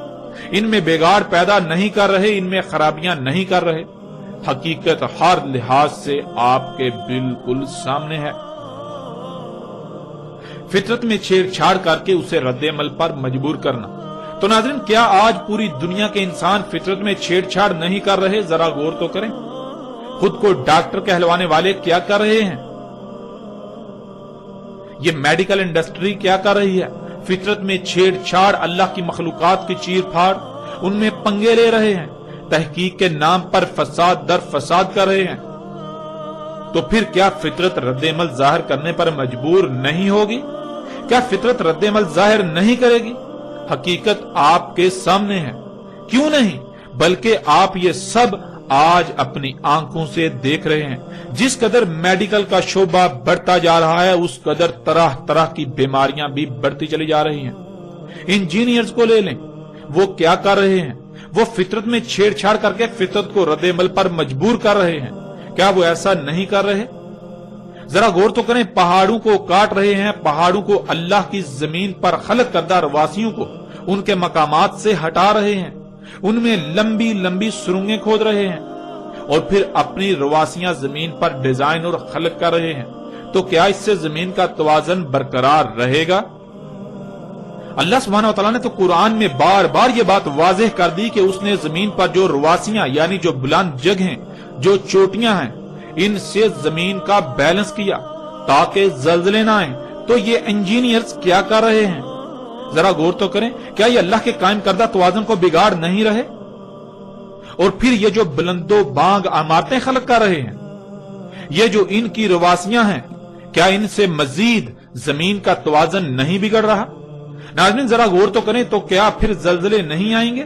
ان میں بگاڑ پیدا نہیں کر رہے؟ ان میں خرابیاں نہیں کر رہے؟ حقیقت ہر لحاظ سے آپ کے بالکل سامنے ہے۔ فطرت میں چھیڑ چھاڑ کر کے اسے رد عمل پر مجبور کرنا۔ تو ناظرین، کیا آج پوری دنیا کے انسان فطرت میں چھیڑ چھاڑ نہیں کر رہے؟ ذرا غور تو کریں، خود کو ڈاکٹر کہلوانے والے کیا کر رہے ہیں؟ یہ میڈیکل انڈسٹری کیا کر رہی ہے؟ فطرت میں چھیڑ چھاڑ، اللہ کی مخلوقات کی چیر پھاڑ، ان میں پنگے لے رہے ہیں، تحقیق کے نام پر فساد در فساد کر رہے ہیں۔ تو پھر کیا فطرت رد عمل ظاہر کرنے پر مجبور نہیں ہوگی؟ کیا فطرت رد عمل ظاہر نہیں کرے گی؟ حقیقت آپ کے سامنے ہے۔ کیوں نہیں، بلکہ آپ یہ سب آج اپنی آنکھوں سے دیکھ رہے ہیں۔ جس قدر میڈیکل کا شعبہ بڑھتا جا رہا ہے، اس قدر طرح طرح کی بیماریاں بھی بڑھتی چلی جا رہی ہیں۔ انجینئرز کو لے لیں، وہ کیا کر رہے ہیں؟ وہ فطرت میں چھیڑ چھاڑ کر کے فطرت کو رد عمل پر مجبور کر رہے ہیں۔ کیا وہ ایسا نہیں کر رہے؟ ذرا غور تو کریں، پہاڑوں کو کاٹ رہے ہیں، پہاڑوں کو، اللہ کی زمین پر خلق کردہ رواسیوں کو ان کے مقامات سے ہٹا رہے ہیں، ان میں لمبی لمبی سرنگیں کھود رہے ہیں، اور پھر اپنی رواسیاں زمین پر ڈیزائن اور خلق کر رہے ہیں۔ تو کیا اس سے زمین کا توازن برقرار رہے گا؟ اللہ سبحانہ وتعالیٰ نے تو قرآن میں بار بار یہ بات واضح کر دی کہ اس نے زمین پر جو رواسیاں، یعنی جو بلند جگہیں، جو چوٹیاں ہیں، ان سے زمین کا بیلنس کیا تاکہ زلزلے نہ آئیں۔ تو یہ انجینئرز کیا کر رہے ہیں؟ ذرا غور تو کریں، کیا یہ اللہ کے قائم کردہ توازن کو بگاڑ نہیں رہے؟ اور پھر یہ جو بلند و بانگ عمارتیں خلق کر رہے ہیں، یہ جو ان کی رواسیاں ہیں، کیا ان سے مزید زمین کا توازن نہیں بگڑ رہا؟ ناظرین ذرا غور تو کریں، تو کیا پھر زلزلے نہیں آئیں گے؟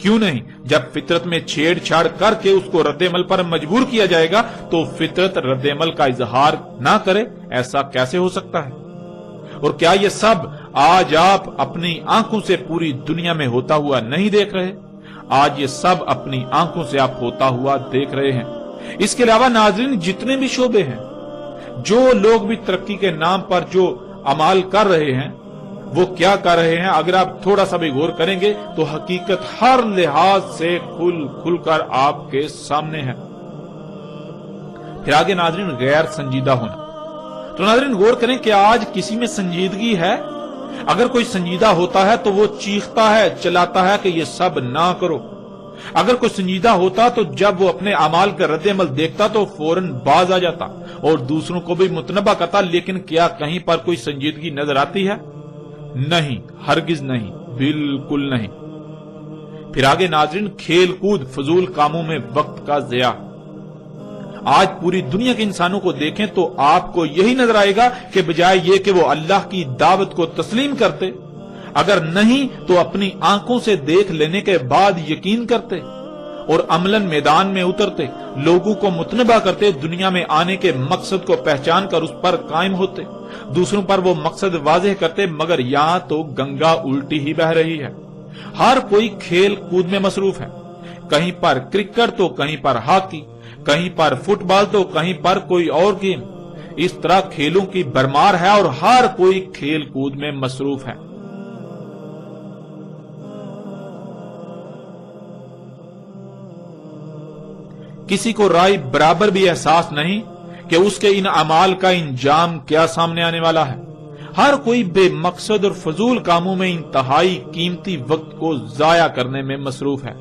کیوں نہیں؟ جب فطرت میں چھیڑ چھاڑ کر کے اس کو رد عمل پر مجبور کیا جائے گا تو فطرت رد عمل کا اظہار نہ کرے؟ ایسا کیسے ہو سکتا ہے؟ اور کیا یہ سب آج آپ اپنی آنکھوں سے پوری دنیا میں ہوتا ہوا نہیں دیکھ رہے؟ آج یہ سب اپنی آنکھوں سے آپ ہوتا ہوا دیکھ رہے ہیں۔ اس کے علاوہ ناظرین جتنے بھی شعبے ہیں، جو لوگ بھی ترقی کے نام پر جو اعمال کر رہے ہیں وہ کیا کر رہے ہیں، اگر آپ تھوڑا سا بھی غور کریں گے تو حقیقت ہر لحاظ سے کھل کر آپ کے سامنے ہے۔ پھر آگے ناظرین غیر سنجیدہ ہونا۔ تو ناظرین غور کریں کہ آج کسی میں سنجیدگی ہے؟ اگر کوئی سنجیدہ ہوتا ہے تو وہ چیختا ہے، چلاتا ہے کہ یہ سب نہ کرو۔ اگر کوئی سنجیدہ ہوتا تو جب وہ اپنے اعمال کا رد عمل دیکھتا تو فوراً باز آ جاتا اور دوسروں کو بھی متنبہ کرتا۔ لیکن کیا کہیں پر کوئی سنجیدگی نظر آتی ہے؟ نہیں، ہرگز نہیں، بالکل نہیں۔ پھر آگے ناظرین کھیل کود، فضول کاموں میں وقت کا ضیاع۔ آج پوری دنیا کے انسانوں کو دیکھیں تو آپ کو یہی نظر آئے گا کہ بجائے یہ کہ وہ اللہ کی دعوت کو تسلیم کرتے، اگر نہیں تو اپنی آنکھوں سے دیکھ لینے کے بعد یقین کرتے اور عملاً میدان میں اترتے، لوگوں کو متنبہ کرتے، دنیا میں آنے کے مقصد کو پہچان کر اس پر قائم ہوتے، دوسروں پر وہ مقصد واضح کرتے، مگر یہاں تو گنگا الٹی ہی بہہ رہی ہے۔ ہر کوئی کھیل کود میں مصروف ہے، کہیں پر کرکٹ تو کہیں پر ہاکی، کہیں پر فٹ بال تو کہیں پر کوئی اور گیم۔ اس طرح کھیلوں کی بھرمار ہے اور ہر کوئی کھیل کود میں مصروف ہے۔ کسی کو رائے برابر بھی احساس نہیں کہ اس کے ان اعمال کا انجام کیا سامنے آنے والا ہے۔ ہر کوئی بے مقصد اور فضول کاموں میں انتہائی قیمتی وقت کو ضائع کرنے میں مصروف ہے۔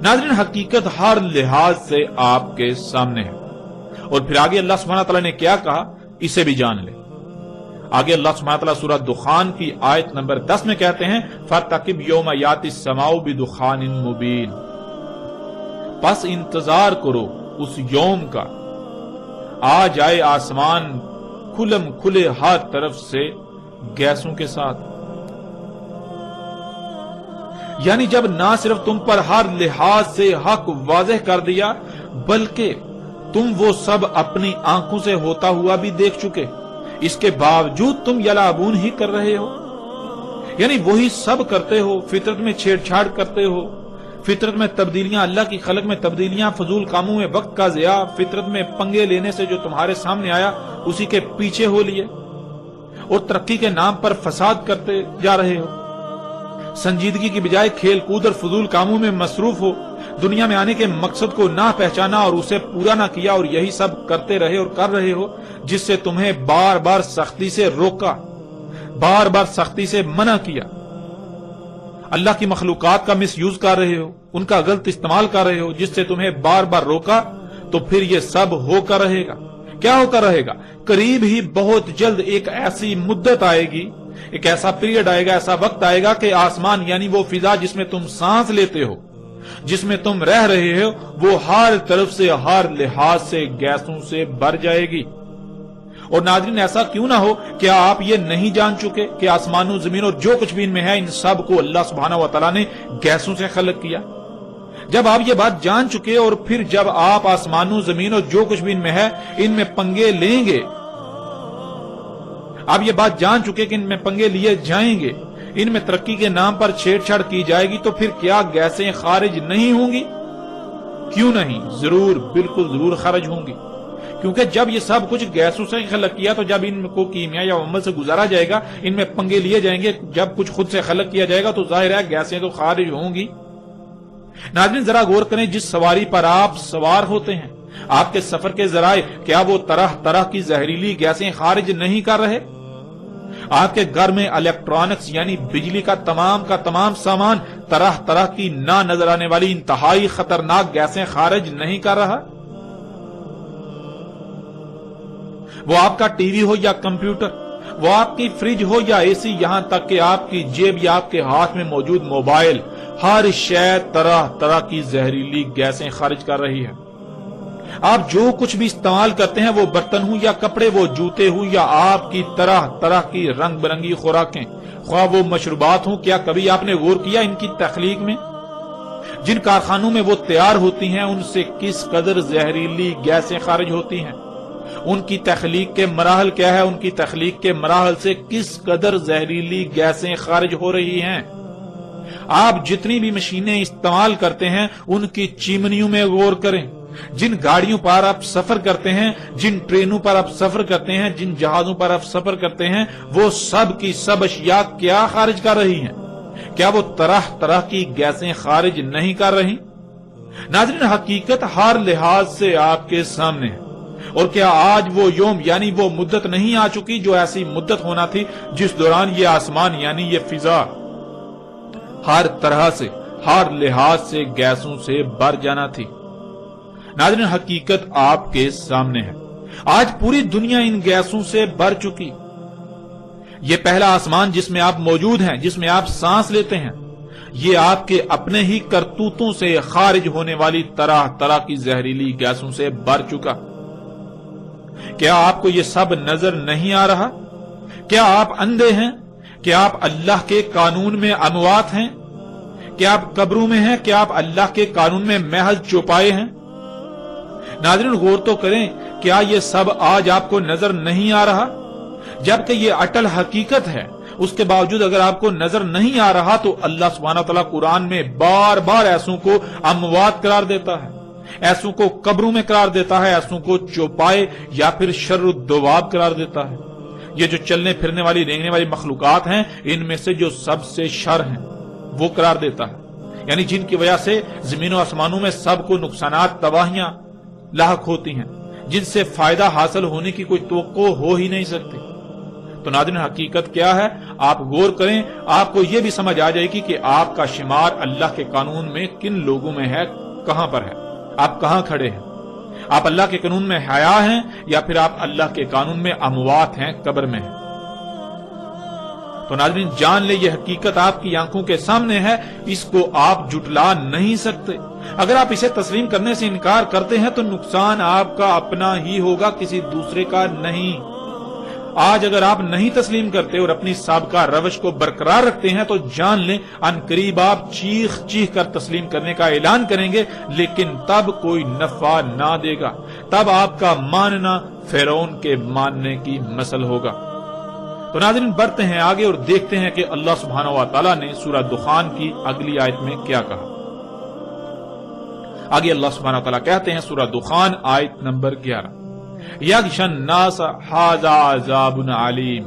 ناظرین حقیقت ہر لحاظ سے آپ کے سامنے ہے۔ اور پھر آگے اللہ سبحانہ تعالیٰ نے کیا کہا، اسے بھی جان لے۔ آگے اللہ سبحانہ تعالیٰ سورہ دخان کی آیت نمبر 10 میں کہتے ہیں فَارْتَقِبْ يَوْمَ يَأْتِي السَّمَاءُ بِدُخَانٍ مُبِينٍ، پس انتظار کرو اس یوم کا، آ جائے آسمان کھلم کھلے ہر طرف سے گیسوں کے ساتھ۔ یعنی جب نہ صرف تم پر ہر لحاظ سے حق واضح کر دیا بلکہ تم وہ سب اپنی آنکھوں سے ہوتا ہوا بھی دیکھ چکے، اس کے باوجود تم یلعبون ہی کر رہے ہو، یعنی وہی سب کرتے ہو، فطرت میں چھیڑ چھاڑ کرتے ہو، فطرت میں تبدیلیاں، اللہ کی خلق میں تبدیلیاں، فضول کاموں میں وقت کا ضیاع، فطرت میں پنگے لینے سے جو تمہارے سامنے آیا اسی کے پیچھے ہو لیے، اور ترقی کے نام پر فساد کرتے جا رہے ہو۔ سنجیدگی کی بجائے کھیل کود اور فضول کاموں میں مصروف ہو، دنیا میں آنے کے مقصد کو نہ پہچانا اور اسے پورا نہ کیا، اور یہی سب کرتے رہے اور کر رہے ہو جس سے تمہیں بار بار سختی سے روکا، بار بار سختی سے منع کیا۔ اللہ کی مخلوقات کا مس یوز کر رہے ہو، ان کا غلط استعمال کر رہے ہو جس سے تمہیں بار بار روکا، تو پھر یہ سب ہو کر رہے گا۔ کیا ہو کر رہے گا؟ قریب ہی بہت جلد ایک ایسی مدت آئے گی، ایک ایسا پیریڈ آئے گا، ایسا وقت آئے گا کہ آسمان یعنی وہ فضا جس میں تم سانس لیتے ہو، جس میں تم رہ رہے ہو، وہ ہر طرف سے ہر لحاظ سے گیسوں سے بھر جائے گی۔ اور ناظرین ایسا کیوں نہ ہو، کیا آپ یہ نہیں جان چکے کہ آسمان و زمین اور جو کچھ بھی ان میں ہے، ان سب کو اللہ سبحانہ و تعالیٰ نے گیسوں سے خلق کیا؟ جب آپ یہ بات جان چکے اور پھر جب آپ آسمان و زمین اور جو کچھ بھی ان میں ہے ان میں پنگے لیں گے، آپ یہ بات جان چکے کہ ان میں پنگے لیے جائیں گے، ان میں ترقی کے نام پر چھیڑ چھاڑ کی جائے گی، تو پھر کیا گیسیں خارج نہیں ہوں گی؟ کیوں نہیں، ضرور، بالکل ضرور خارج ہوں گی، کیونکہ جب یہ سب کچھ گیسوں سے خلق کیا تو جب ان کو کیمیا یا عمل سے گزارا جائے گا، ان میں پنگے لیے جائیں گے، جب کچھ خود سے خلق کیا جائے گا تو ظاہر ہے گیسیں تو خارج ہوں گی۔ ناظرین ذرا غور کریں، جس سواری پر آپ سوار ہوتے ہیں، آپ کے سفر کے ذرائع، کیا وہ طرح طرح کی زہریلی گیسیں خارج نہیں کر رہے؟ آپ کے گھر میں الیکٹرانکس یعنی بجلی کا تمام سامان طرح طرح کی نہ نظر آنے والی انتہائی خطرناک گیسیں خارج نہیں کر رہا؟ وہ آپ کا ٹی وی ہو یا کمپیوٹر، وہ آپ کی فریج ہو یا اے سی، یہاں تک کہ آپ کی جیب یا آپ کے ہاتھ میں موجود موبائل، ہر شے طرح طرح کی زہریلی گیسیں خارج کر رہی ہے۔ آپ جو کچھ بھی استعمال کرتے ہیں، وہ برتن ہوں یا کپڑے، وہ جوتے ہوں یا آپ کی طرح طرح کی رنگ برنگی خوراکیں، خواہ وہ مشروبات ہوں، کیا کبھی آپ نے غور کیا ان کی تخلیق میں؟ جن کارخانوں میں وہ تیار ہوتی ہیں ان سے کس قدر زہریلی گیسیں خارج ہوتی ہیں؟ ان کی تخلیق کے مراحل کیا ہے؟ ان کی تخلیق کے مراحل سے کس قدر زہریلی گیسیں خارج ہو رہی ہیں؟ آپ جتنی بھی مشینیں استعمال کرتے ہیں ان کی چمنیوں میں غور کریں، جن گاڑیوں پر آپ سفر کرتے ہیں، جن ٹرینوں پر آپ سفر کرتے ہیں، جن جہازوں پر آپ سفر کرتے ہیں، وہ سب کی سب اشیاء کیا خارج کر رہی ہیں؟ کیا وہ طرح طرح کی گیسیں خارج نہیں کر رہی؟ ناظرین، حقیقت ہر لحاظ سے آپ کے سامنے ہے، اور کیا آج وہ یوم یعنی وہ مدت نہیں آ چکی جو ایسی مدت ہونا تھی جس دوران یہ آسمان یعنی یہ فضا ہر طرح سے، ہر لحاظ سے گیسوں سے بھر جانا تھی؟ ناظرین، حقیقت آپ کے سامنے ہے، آج پوری دنیا ان گیسوں سے بھر چکی۔ یہ پہلا آسمان جس میں آپ موجود ہیں، جس میں آپ سانس لیتے ہیں، یہ آپ کے اپنے ہی کرتوتوں سے خارج ہونے والی طرح طرح کی زہریلی گیسوں سے بھر چکا۔ کیا آپ کو یہ سب نظر نہیں آ رہا؟ کیا آپ اندھے ہیں؟ کیا آپ اللہ کے قانون میں اموات ہیں؟ کیا آپ قبروں میں ہیں؟ کیا آپ اللہ کے قانون میں محض چوپائے ہیں؟ ناظرین، غور تو کریں، کیا یہ سب آج آپ کو نظر نہیں آ رہا؟ جبکہ یہ اٹل حقیقت ہے، اس کے باوجود اگر آپ کو نظر نہیں آ رہا تو اللہ سبحانہ وتعالی قرآن میں بار بار ایسوں کو اموات قرار دیتا ہے، ایسوں کو قبروں میں قرار دیتا ہے، ایسوں کو چوپائے یا پھر شر الدواب قرار دیتا ہے۔ یہ جو چلنے پھرنے والی رینگنے والی مخلوقات ہیں، ان میں سے جو سب سے شر ہیں وہ قرار دیتا ہے، یعنی جن کی وجہ سے زمین و آسمانوں میں سب کو نقصانات، تباہیاں لاحق ہوتی ہیں، جن سے فائدہ حاصل ہونے کی کوئی توقع ہو ہی نہیں سکتی۔ تو ناظرین، حقیقت کیا ہے؟ آپ غور کریں، آپ کو یہ بھی سمجھ آ جائے گی کہ آپ کا شمار اللہ کے قانون میں کن لوگوں میں ہے، کہاں پر ہے، آپ کہاں کھڑے ہیں۔ آپ اللہ کے قانون میں حیا ہیں یا پھر آپ اللہ کے قانون میں اموات ہیں، قبر میں ہیں۔ تو ناظرین، جان لے یہ حقیقت آپ کی آنکھوں کے سامنے ہے، اس کو آپ جھٹلا نہیں سکتے۔ اگر آپ اسے تسلیم کرنے سے انکار کرتے ہیں تو نقصان آپ کا اپنا ہی ہوگا، کسی دوسرے کا نہیں۔ آج اگر آپ نہیں تسلیم کرتے اور اپنی سابقہ روش کو برقرار رکھتے ہیں تو جان لیں ان قریب آپ چیخ چیخ کر تسلیم کرنے کا اعلان کریں گے، لیکن تب کوئی نفع نہ دے گا، تب آپ کا ماننا فرعون کے ماننے کی مثل ہوگا۔ تو ناظرین، بڑھتے ہیں آگے اور دیکھتے ہیں کہ اللہ سبحانہ و تعالیٰ نے سورہ دخان کی اگلی آیت میں کیا کہا۔ آگے اللہ سبحانہ و تعالیٰ کہتے ہیں، سورہ دخان آیت نمبر 11، یغشی الناس ھذا عذاب علیم،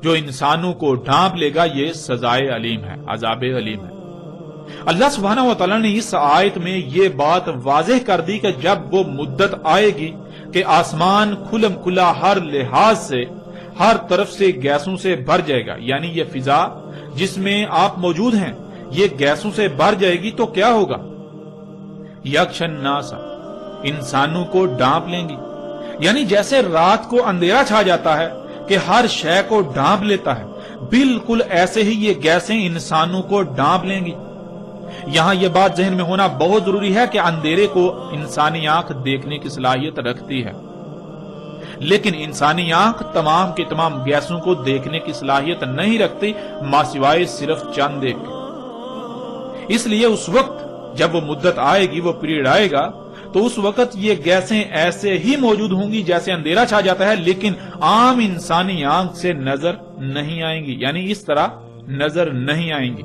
جو انسانوں کو ڈھانپ لے گا یہ سزائے علیم ہے، عذاب علیم ہے۔ اللہ سبحانہ و تعالیٰ نے اس آیت میں یہ بات واضح کر دی کہ جب وہ مدت آئے گی کہ آسمان کھلم کھلا ہر لحاظ سے، ہر طرف سے گیسوں سے بھر جائے گا، یعنی یہ فضا جس میں آپ موجود ہیں یہ گیسوں سے بھر جائے گی، تو کیا ہوگا؟ یغشی الناس، انسانوں کو ڈھانپ لیں گی، یعنی جیسے رات کو اندھیرا چھا جاتا ہے کہ ہر شے کو ڈھانپ لیتا ہے، بالکل ایسے ہی یہ گیسیں انسانوں کو ڈھانپ لیں گی۔ یہاں یہ بات ذہن میں ہونا بہت ضروری ہے کہ اندھیرے کو انسانی آنکھ دیکھنے کی صلاحیت رکھتی ہے، لیکن انسانی آنکھ تمام کے تمام گیسوں کو دیکھنے کی صلاحیت نہیں رکھتی، ماں سوائے صرف چند ایک۔ اس لیے اس وقت جب وہ مدت آئے گی، وہ پیریڈ آئے گا، تو اس وقت یہ گیسیں ایسے ہی موجود ہوں گی جیسے اندھیرا چھا جاتا ہے، لیکن عام انسانی آنکھ سے نظر نہیں آئیں گی، یعنی اس طرح نظر نہیں آئیں گی،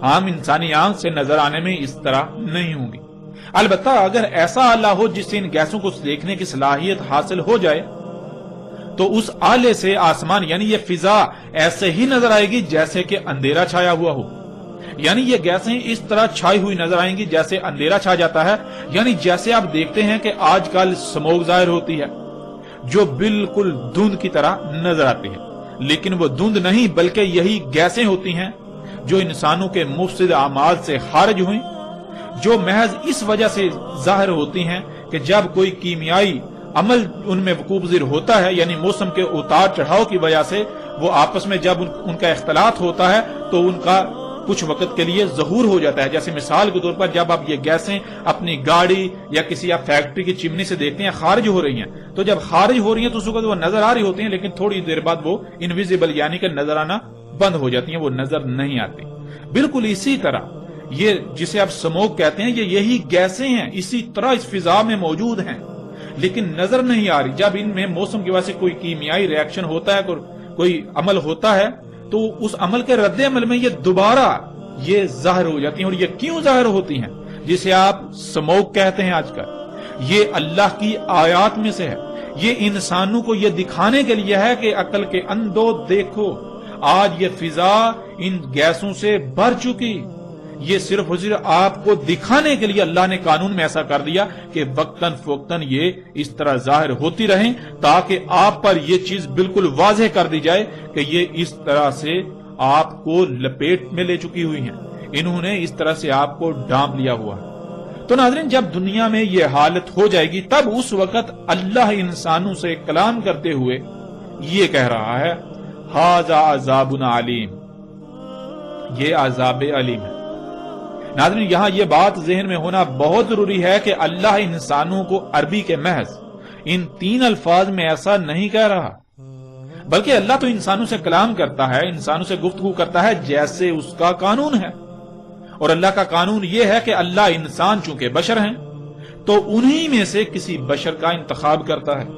عام انسانی آنکھ سے نظر آنے میں اس طرح نہیں ہوں گی۔ البتہ اگر ایسا آلہ ہو جس سے ان گیسوں کو دیکھنے کی صلاحیت حاصل ہو جائے تو اس آلے سے آسمان یعنی یہ فضا ایسے ہی نظر آئے گی جیسے کہ اندھیرا چھایا ہوا ہو، یعنی یہ گیسیں اس طرح چھائی ہوئی نظر آئیں گی جیسے اندھیرا چھا جاتا ہے، یعنی جیسے آپ دیکھتے ہیں کہ آج کل سموگ ظاہر ہوتی ہے جو بالکل دھند کی طرح نظر آتی ہے، لیکن وہ دھند نہیں بلکہ یہی گیسیں ہوتی ہیں جو انسانوں کے مفسد اعمال سے خارج ہوئیں، جو محض اس وجہ سے ظاہر ہوتی ہیں کہ جب کوئی کیمیائی عمل ان میں وقوع پذیر ہوتا ہے، یعنی موسم کے اتار چڑھاؤ کی وجہ سے وہ آپس میں جب ان کا اختلاط ہوتا ہے تو ان کا کچھ وقت کے لیے ظہور ہو جاتا ہے۔ جیسے مثال کے طور پر جب آپ یہ گیسیں اپنی گاڑی یا کسی آپ فیکٹری کی چمنی سے دیکھتے ہیں خارج ہو رہی ہیں، تو جب خارج ہو رہی ہیں تو اس وقت وہ نظر آ رہی ہوتی ہیں، لیکن تھوڑی دیر بعد وہ انویزیبل یعنی کہ نظر آنا بند ہو جاتی ہیں، وہ نظر نہیں آتی۔ بالکل اسی طرح یہ جسے آپ سموگ کہتے ہیں یہی گیسیں ہیں، اسی طرح اس فضا میں موجود ہیں لیکن نظر نہیں آ رہی۔ جب ان میں موسم کی وجہ سے کوئی کیمیائی ریاکشن ہوتا ہے، کوئی عمل ہوتا ہے تو اس عمل کے رد عمل میں یہ دوبارہ یہ ظاہر ہو جاتی ہیں. اور یہ کیوں ظاہر ہوتی ہیں؟ جسے آپ سموک کہتے ہیں آج کل، یہ اللہ کی آیات میں سے ہے. یہ انسانوں کو یہ دکھانے کے لیے ہے کہ عقل کے اندھو دیکھو، آج یہ فضا ان گیسوں سے بھر چکی. یہ صرف اور صرف آپ کو دکھانے کے لیے اللہ نے قانون میں ایسا کر دیا کہ وقتاً فوقتاً یہ اس طرح ظاہر ہوتی رہیں، تاکہ آپ پر یہ چیز بالکل واضح کر دی جائے کہ یہ اس طرح سے آپ کو لپیٹ میں لے چکی ہوئی ہیں، انہوں نے اس طرح سے آپ کو ڈانپ لیا ہوا ہے. تو ناظرین، جب دنیا میں یہ حالت ہو جائے گی تب اس وقت اللہ انسانوں سے کلام کرتے ہوئے یہ کہہ رہا ہے، ھذا عذاب علیم، یہ عذاب علیم ہے. ناظرین، یہاں یہ بات ذہن میں ہونا بہت ضروری ہے کہ اللہ انسانوں کو عربی کے محض ان 3 الفاظ میں ایسا نہیں کہہ رہا، بلکہ اللہ تو انسانوں سے کلام کرتا ہے، انسانوں سے گفتگو کرتا ہے جیسے اس کا قانون ہے. اور اللہ کا قانون یہ ہے کہ اللہ انسان چونکہ بشر ہیں تو انہی میں سے کسی بشر کا انتخاب کرتا ہے،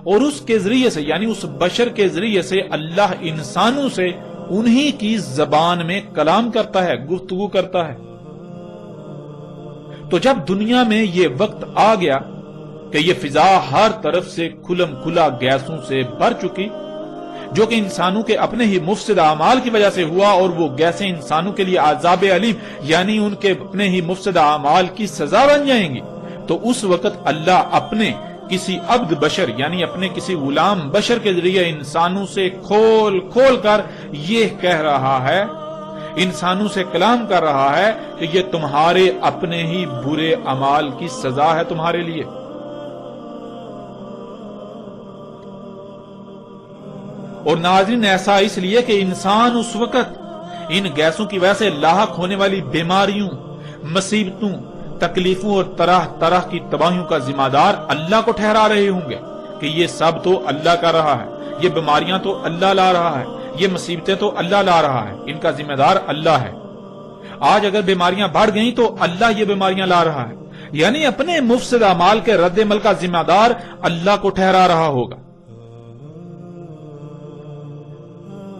اور اس کے ذریعے سے یعنی اس بشر کے ذریعے سے اللہ انسانوں سے انہی کی زبان میں کلام کرتا ہے، گفتگو کرتا ہے. تو جب دنیا میں یہ وقت آ گیا کہ یہ فضا ہر طرف سے کھلم کھلا گیسوں سے بھر چکی، جو کہ انسانوں کے اپنے ہی مفسد اعمال کی وجہ سے ہوا، اور وہ گیسیں انسانوں کے لیے عذاب علیم یعنی ان کے اپنے ہی مفسد اعمال کی سزا بن جائیں گی، تو اس وقت اللہ اپنے کسی عبد بشر یعنی اپنے کسی غلام بشر کے ذریعے انسانوں سے کھول کھول کر یہ کہہ رہا ہے، انسانوں سے کلام کر رہا ہے کہ یہ تمہارے اپنے ہی برے اعمال کی سزا ہے تمہارے لیے. اور ناظرین، ایسا اس لیے کہ انسان اس وقت ان گیسوں کی وجہ سے لاحق ہونے والی بیماریوں، مصیبتوں، تکلیفوں اور طرح طرح کی تباہیوں کا ذمہ دار اللہ کو ٹھہرا رہے ہوں گے کہ یہ سب تو اللہ کر رہا ہے، یہ بیماریاں تو اللہ لا رہا ہے، یہ مصیبتیں تو اللہ لا رہا ہے، ان کا ذمہ دار اللہ ہے. آج اگر بیماریاں بڑھ گئیں تو اللہ یہ بیماریاں لا رہا ہے، یعنی اپنے مفسد اعمال کے رد عمل کا ذمہ دار اللہ کو ٹھہرا رہا ہوگا.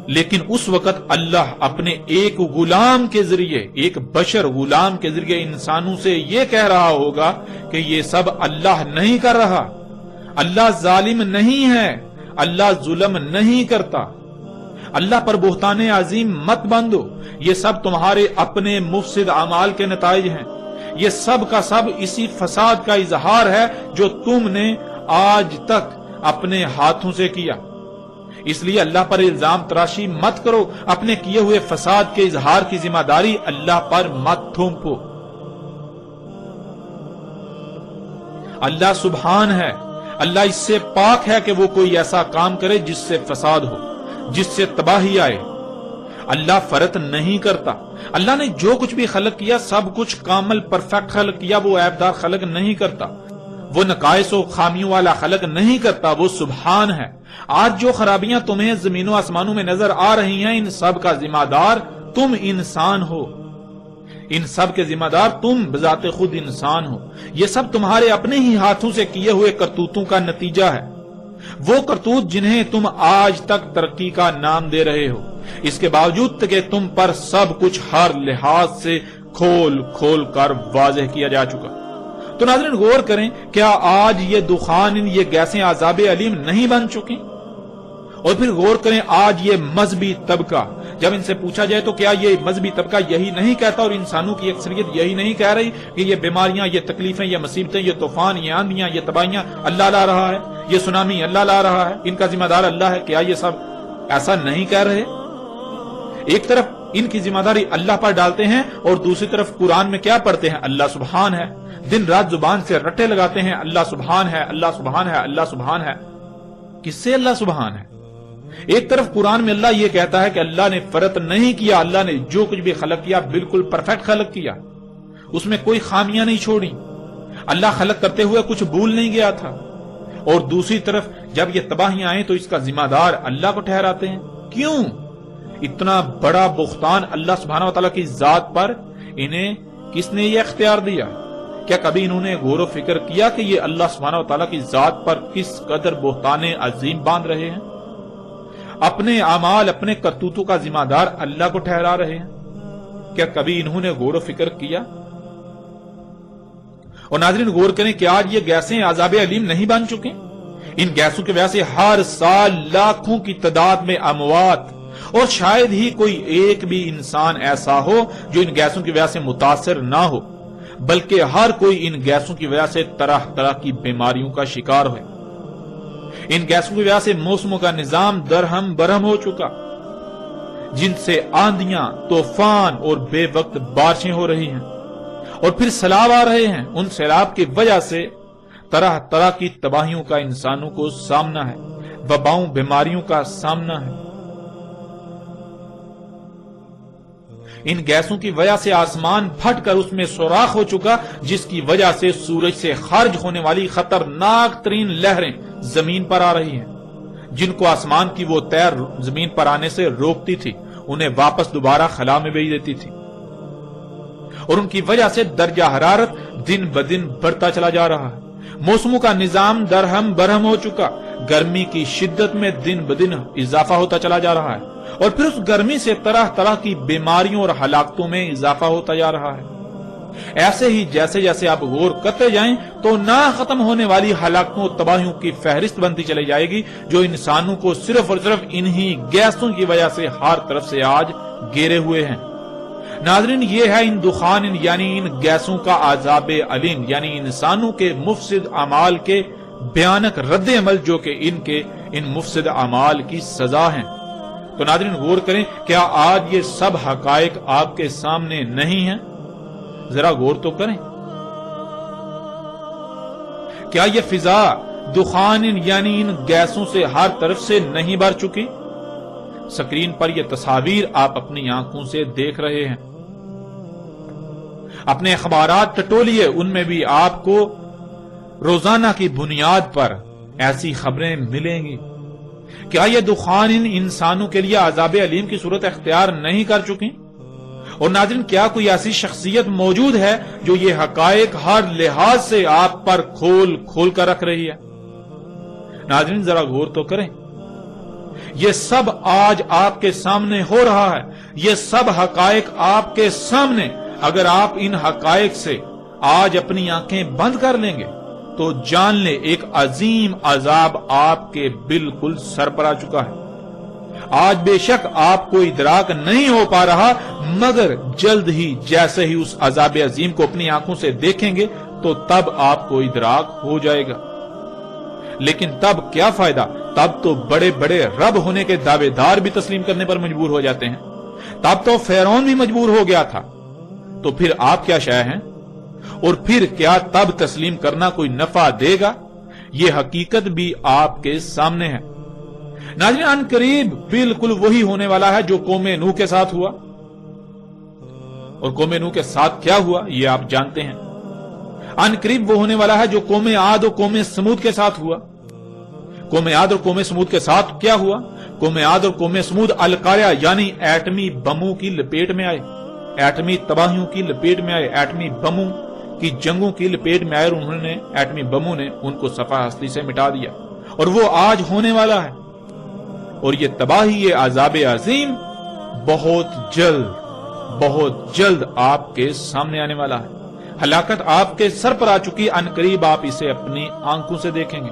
لیکن اس وقت اللہ اپنے ایک غلام کے ذریعے، ایک بشر غلام کے ذریعے انسانوں سے یہ کہہ رہا ہوگا کہ یہ سب اللہ نہیں کر رہا، اللہ ظالم نہیں ہے، اللہ ظلم نہیں کرتا، اللہ پر بہتان عظیم مت باندھو، یہ سب تمہارے اپنے مفسد اعمال کے نتائج ہیں، یہ سب کا سب اسی فساد کا اظہار ہے جو تم نے آج تک اپنے ہاتھوں سے کیا. اس لیے اللہ پر الزام تراشی مت کرو، اپنے کیے ہوئے فساد کے اظہار کی ذمہ داری اللہ پر مت تھوپو. اللہ سبحان ہے، اللہ اس سے پاک ہے کہ وہ کوئی ایسا کام کرے جس سے فساد ہو، جس سے تباہی آئے. اللہ فرط نہیں کرتا، اللہ نے جو کچھ بھی خلق کیا سب کچھ کامل پرفیکٹ خلق کیا، وہ عیب دار خلق نہیں کرتا، وہ نقائص و خامیوں والا خلق نہیں کرتا، وہ سبحان ہے. آج جو خرابیاں تمہیں زمین و آسمانوں میں نظر آ رہی ہیں ان سب کا ذمہ دار تم انسان ہو، ان سب کے ذمہ دار تم بذات خود انسان ہو. یہ سب تمہارے اپنے ہی ہاتھوں سے کیے ہوئے کرتوتوں کا نتیجہ ہے، وہ کرتوت جنہیں تم آج تک ترقی کا نام دے رہے ہو، اس کے باوجود کہ تم پر سب کچھ ہر لحاظ سے کھول کھول کر واضح کیا جا چکا. تو ناظرین غور کریں، کیا آج یہ دخان یہ گیسیں عذاب علیم نہیں بن چکی؟ اور پھر غور کریں، آج یہ مذہبی طبقہ جب ان سے پوچھا جائے تو کیا یہ مذہبی طبقہ یہی نہیں کہتا اور انسانوں کی اکثریت یہی نہیں کہہ رہی کہ یہ بیماریاں، یہ تکلیفیں، یہ مصیبتیں، یہ طوفان، یہ آندیاں، یہ تباہیاں اللہ لا رہا ہے، یہ سونامی اللہ لا رہا ہے، ان کا ذمہ دار اللہ ہے؟ کیا یہ سب ایسا نہیں کہہ رہے؟ ایک طرف ان کی ذمہ داری اللہ پر ڈالتے ہیں اور دوسری طرف قرآن میں کیا پڑھتے ہیں؟ اللہ سبحان ہے. دن رات زبان سے رٹے لگاتے ہیں، اللہ سبحان ہے، اللہ سبحان ہے، اللہ سبحان ہے. کس سے اللہ سبحان ہے؟ ایک طرف قرآن میں اللہ یہ کہتا ہے کہ اللہ نے فرط نہیں کیا، اللہ نے جو کچھ بھی خلق کیا بالکل پرفیکٹ خلق کیا، اس میں کوئی خامیاں نہیں چھوڑی، اللہ خلق کرتے ہوئے کچھ بھول نہیں گیا تھا. اور دوسری طرف جب یہ تباہیاں آئیں تو اس کا ذمہ دار اللہ کو ٹھہراتے ہیں. کیوں؟ اتنا بڑا بہتان اللہ سبحانہ و تعالیٰ کی ذات پر انہیں کس نے یہ اختیار دیا؟ کیا کبھی انہوں نے غور و فکر کیا کہ یہ اللہ سبحانہ و تعالیٰ کی ذات پر کس قدر بہتان عظیم باندھ رہے ہیں؟ اپنے اعمال اپنے کرتوتوں کا ذمہ دار اللہ کو ٹھہرا رہے ہیں؟ کیا کبھی انہوں نے غور و فکر کیا؟ اور ناظرین غور کریں کہ آج یہ گیسیں عذاب علیم نہیں بن چکے؟ ان گیسوں کی وجہ سے ہر سال لاکھوں کی تعداد میں اموات، اور شاید ہی کوئی ایک بھی انسان ایسا ہو جو ان گیسوں کی وجہ سے متاثر نہ ہو، بلکہ ہر کوئی ان گیسوں کی وجہ سے طرح طرح کی بیماریوں کا شکار ہوئے۔ ان گیسوں کی وجہ سے موسموں کا نظام درہم برہم ہو چکا، جن سے آندیاں، طوفان اور بے وقت بارشیں ہو رہی ہیں، اور پھر سیلاب آ رہے ہیں۔ ان سیلاب کی وجہ سے طرح طرح کی تباہیوں کا انسانوں کو سامنا ہے، وباؤں بیماریوں کا سامنا ہے۔ ان گیسوں کی وجہ سے آسمان پھٹ کر اس میں سوراخ ہو چکا، جس کی وجہ سے سورج سے خارج ہونے والی خطرناک ترین لہریں زمین پر آ رہی ہیں، جن کو آسمان کی وہ تیر زمین پر آنے سے روکتی تھی، انہیں واپس دوبارہ خلا میں بھیج دیتی تھی، اور ان کی وجہ سے درجہ حرارت دن بدن بڑھتا چلا جا رہا ہے۔ موسموں کا نظام درہم برہم ہو چکا، گرمی کی شدت میں دن بدن اضافہ ہوتا چلا جا رہا ہے، اور پھر اس گرمی سے طرح طرح کی بیماریوں اور ہلاکتوں میں اضافہ ہوتا جا رہا ہے۔ ایسے ہی جیسے جیسے آپ غور کرتے جائیں تو نہ ختم ہونے والی ہلاکتوں اور تباہیوں کی فہرست بنتی چلی جائے گی، جو انسانوں کو صرف اور صرف انہی گیسوں کی وجہ سے ہر طرف سے آج گھیرے ہوئے ہیں۔ ناظرین یہ ہے ان دخان یعنی ان گیسوں کا عذاب علیم، یعنی انسانوں کے مفسد اعمال کے بھیانک رد عمل، جو کہ ان مفسد اعمال کی سزا ہیں۔ تو ناظرین غور کریں، کیا آج یہ سب حقائق آپ کے سامنے نہیں ہیں؟ ذرا غور تو کریں۔ کیا یہ فضا دخان یعنی ان گیسوں سے ہر طرف سے نہیں بھر چکی؟ سکرین پر یہ تصاویر آپ اپنی آنکھوں سے دیکھ رہے ہیں۔ اپنے اخبارات ٹٹولیے، ان میں بھی آپ کو روزانہ کی بنیاد پر ایسی خبریں ملیں گی۔ کیا یہ دخان ان انسانوں کے لیے عذاب علیم کی صورت اختیار نہیں کر چکی؟ اور ناظرین کیا کوئی ایسی شخصیت موجود ہے جو یہ حقائق ہر لحاظ سے آپ پر کھول کھول کر رکھ رہی ہے؟ ناظرین ذرا غور تو کریں، یہ سب آج آپ کے سامنے ہو رہا ہے، یہ سب حقائق آپ کے سامنے۔ اگر آپ ان حقائق سے آج اپنی آنکھیں بند کر لیں گے تو جان لیں ایک عظیم عذاب آپ کے بالکل سر پر آ چکا ہے۔ آج بے شک آپ کو ادراک نہیں ہو پا رہا، مگر جلد ہی جیسے ہی اس عذاب عظیم کو اپنی آنکھوں سے دیکھیں گے تو تب آپ کو ادراک ہو جائے گا۔ لیکن تب کیا فائدہ؟ تب تو بڑے بڑے رب ہونے کے دعوے دار بھی تسلیم کرنے پر مجبور ہو جاتے ہیں، تب تو فرعون بھی مجبور ہو گیا تھا، تو پھر آپ کیا شے ہیں؟ اور پھر کیا تب تسلیم کرنا کوئی نفع دے گا؟ یہ حقیقت بھی آپ کے سامنے ہے۔ ناظرین ان قریب بالکل وہی ہونے والا ہے جو قوم نوح کے ساتھ ہوا، اور قوم نوح کے ساتھ کیا ہوا یہ آپ جانتے ہیں۔ ان قریب وہ ہونے والا ہے جو قوم عاد اور قوم سمود کے ساتھ ہوا۔ قوم عاد اور قوم سمود کے ساتھ کیا ہوا؟ قوم عاد اور قوم سمود القاریہ یعنی ایٹمی بموں کی لپیٹ میں آئے، ایٹمی تباہیوں کی لپیٹ میں آئے، ایٹمی بموں کی جنگوں کی لپیٹ میں آئے، اور انہوں نے ایٹمی بموں نے ان کو صفحہ ہستی سے مٹا دیا، اور وہ آج ہونے والا ہے۔ اور یہ تباہی، یہ عذاب عظیم بہت جلد آپ کے سامنے آنے والا ہے۔ ہلاکت آپ کے سر پر آ چکی، ان قریب آپ اسے اپنی آنکھوں سے دیکھیں گے۔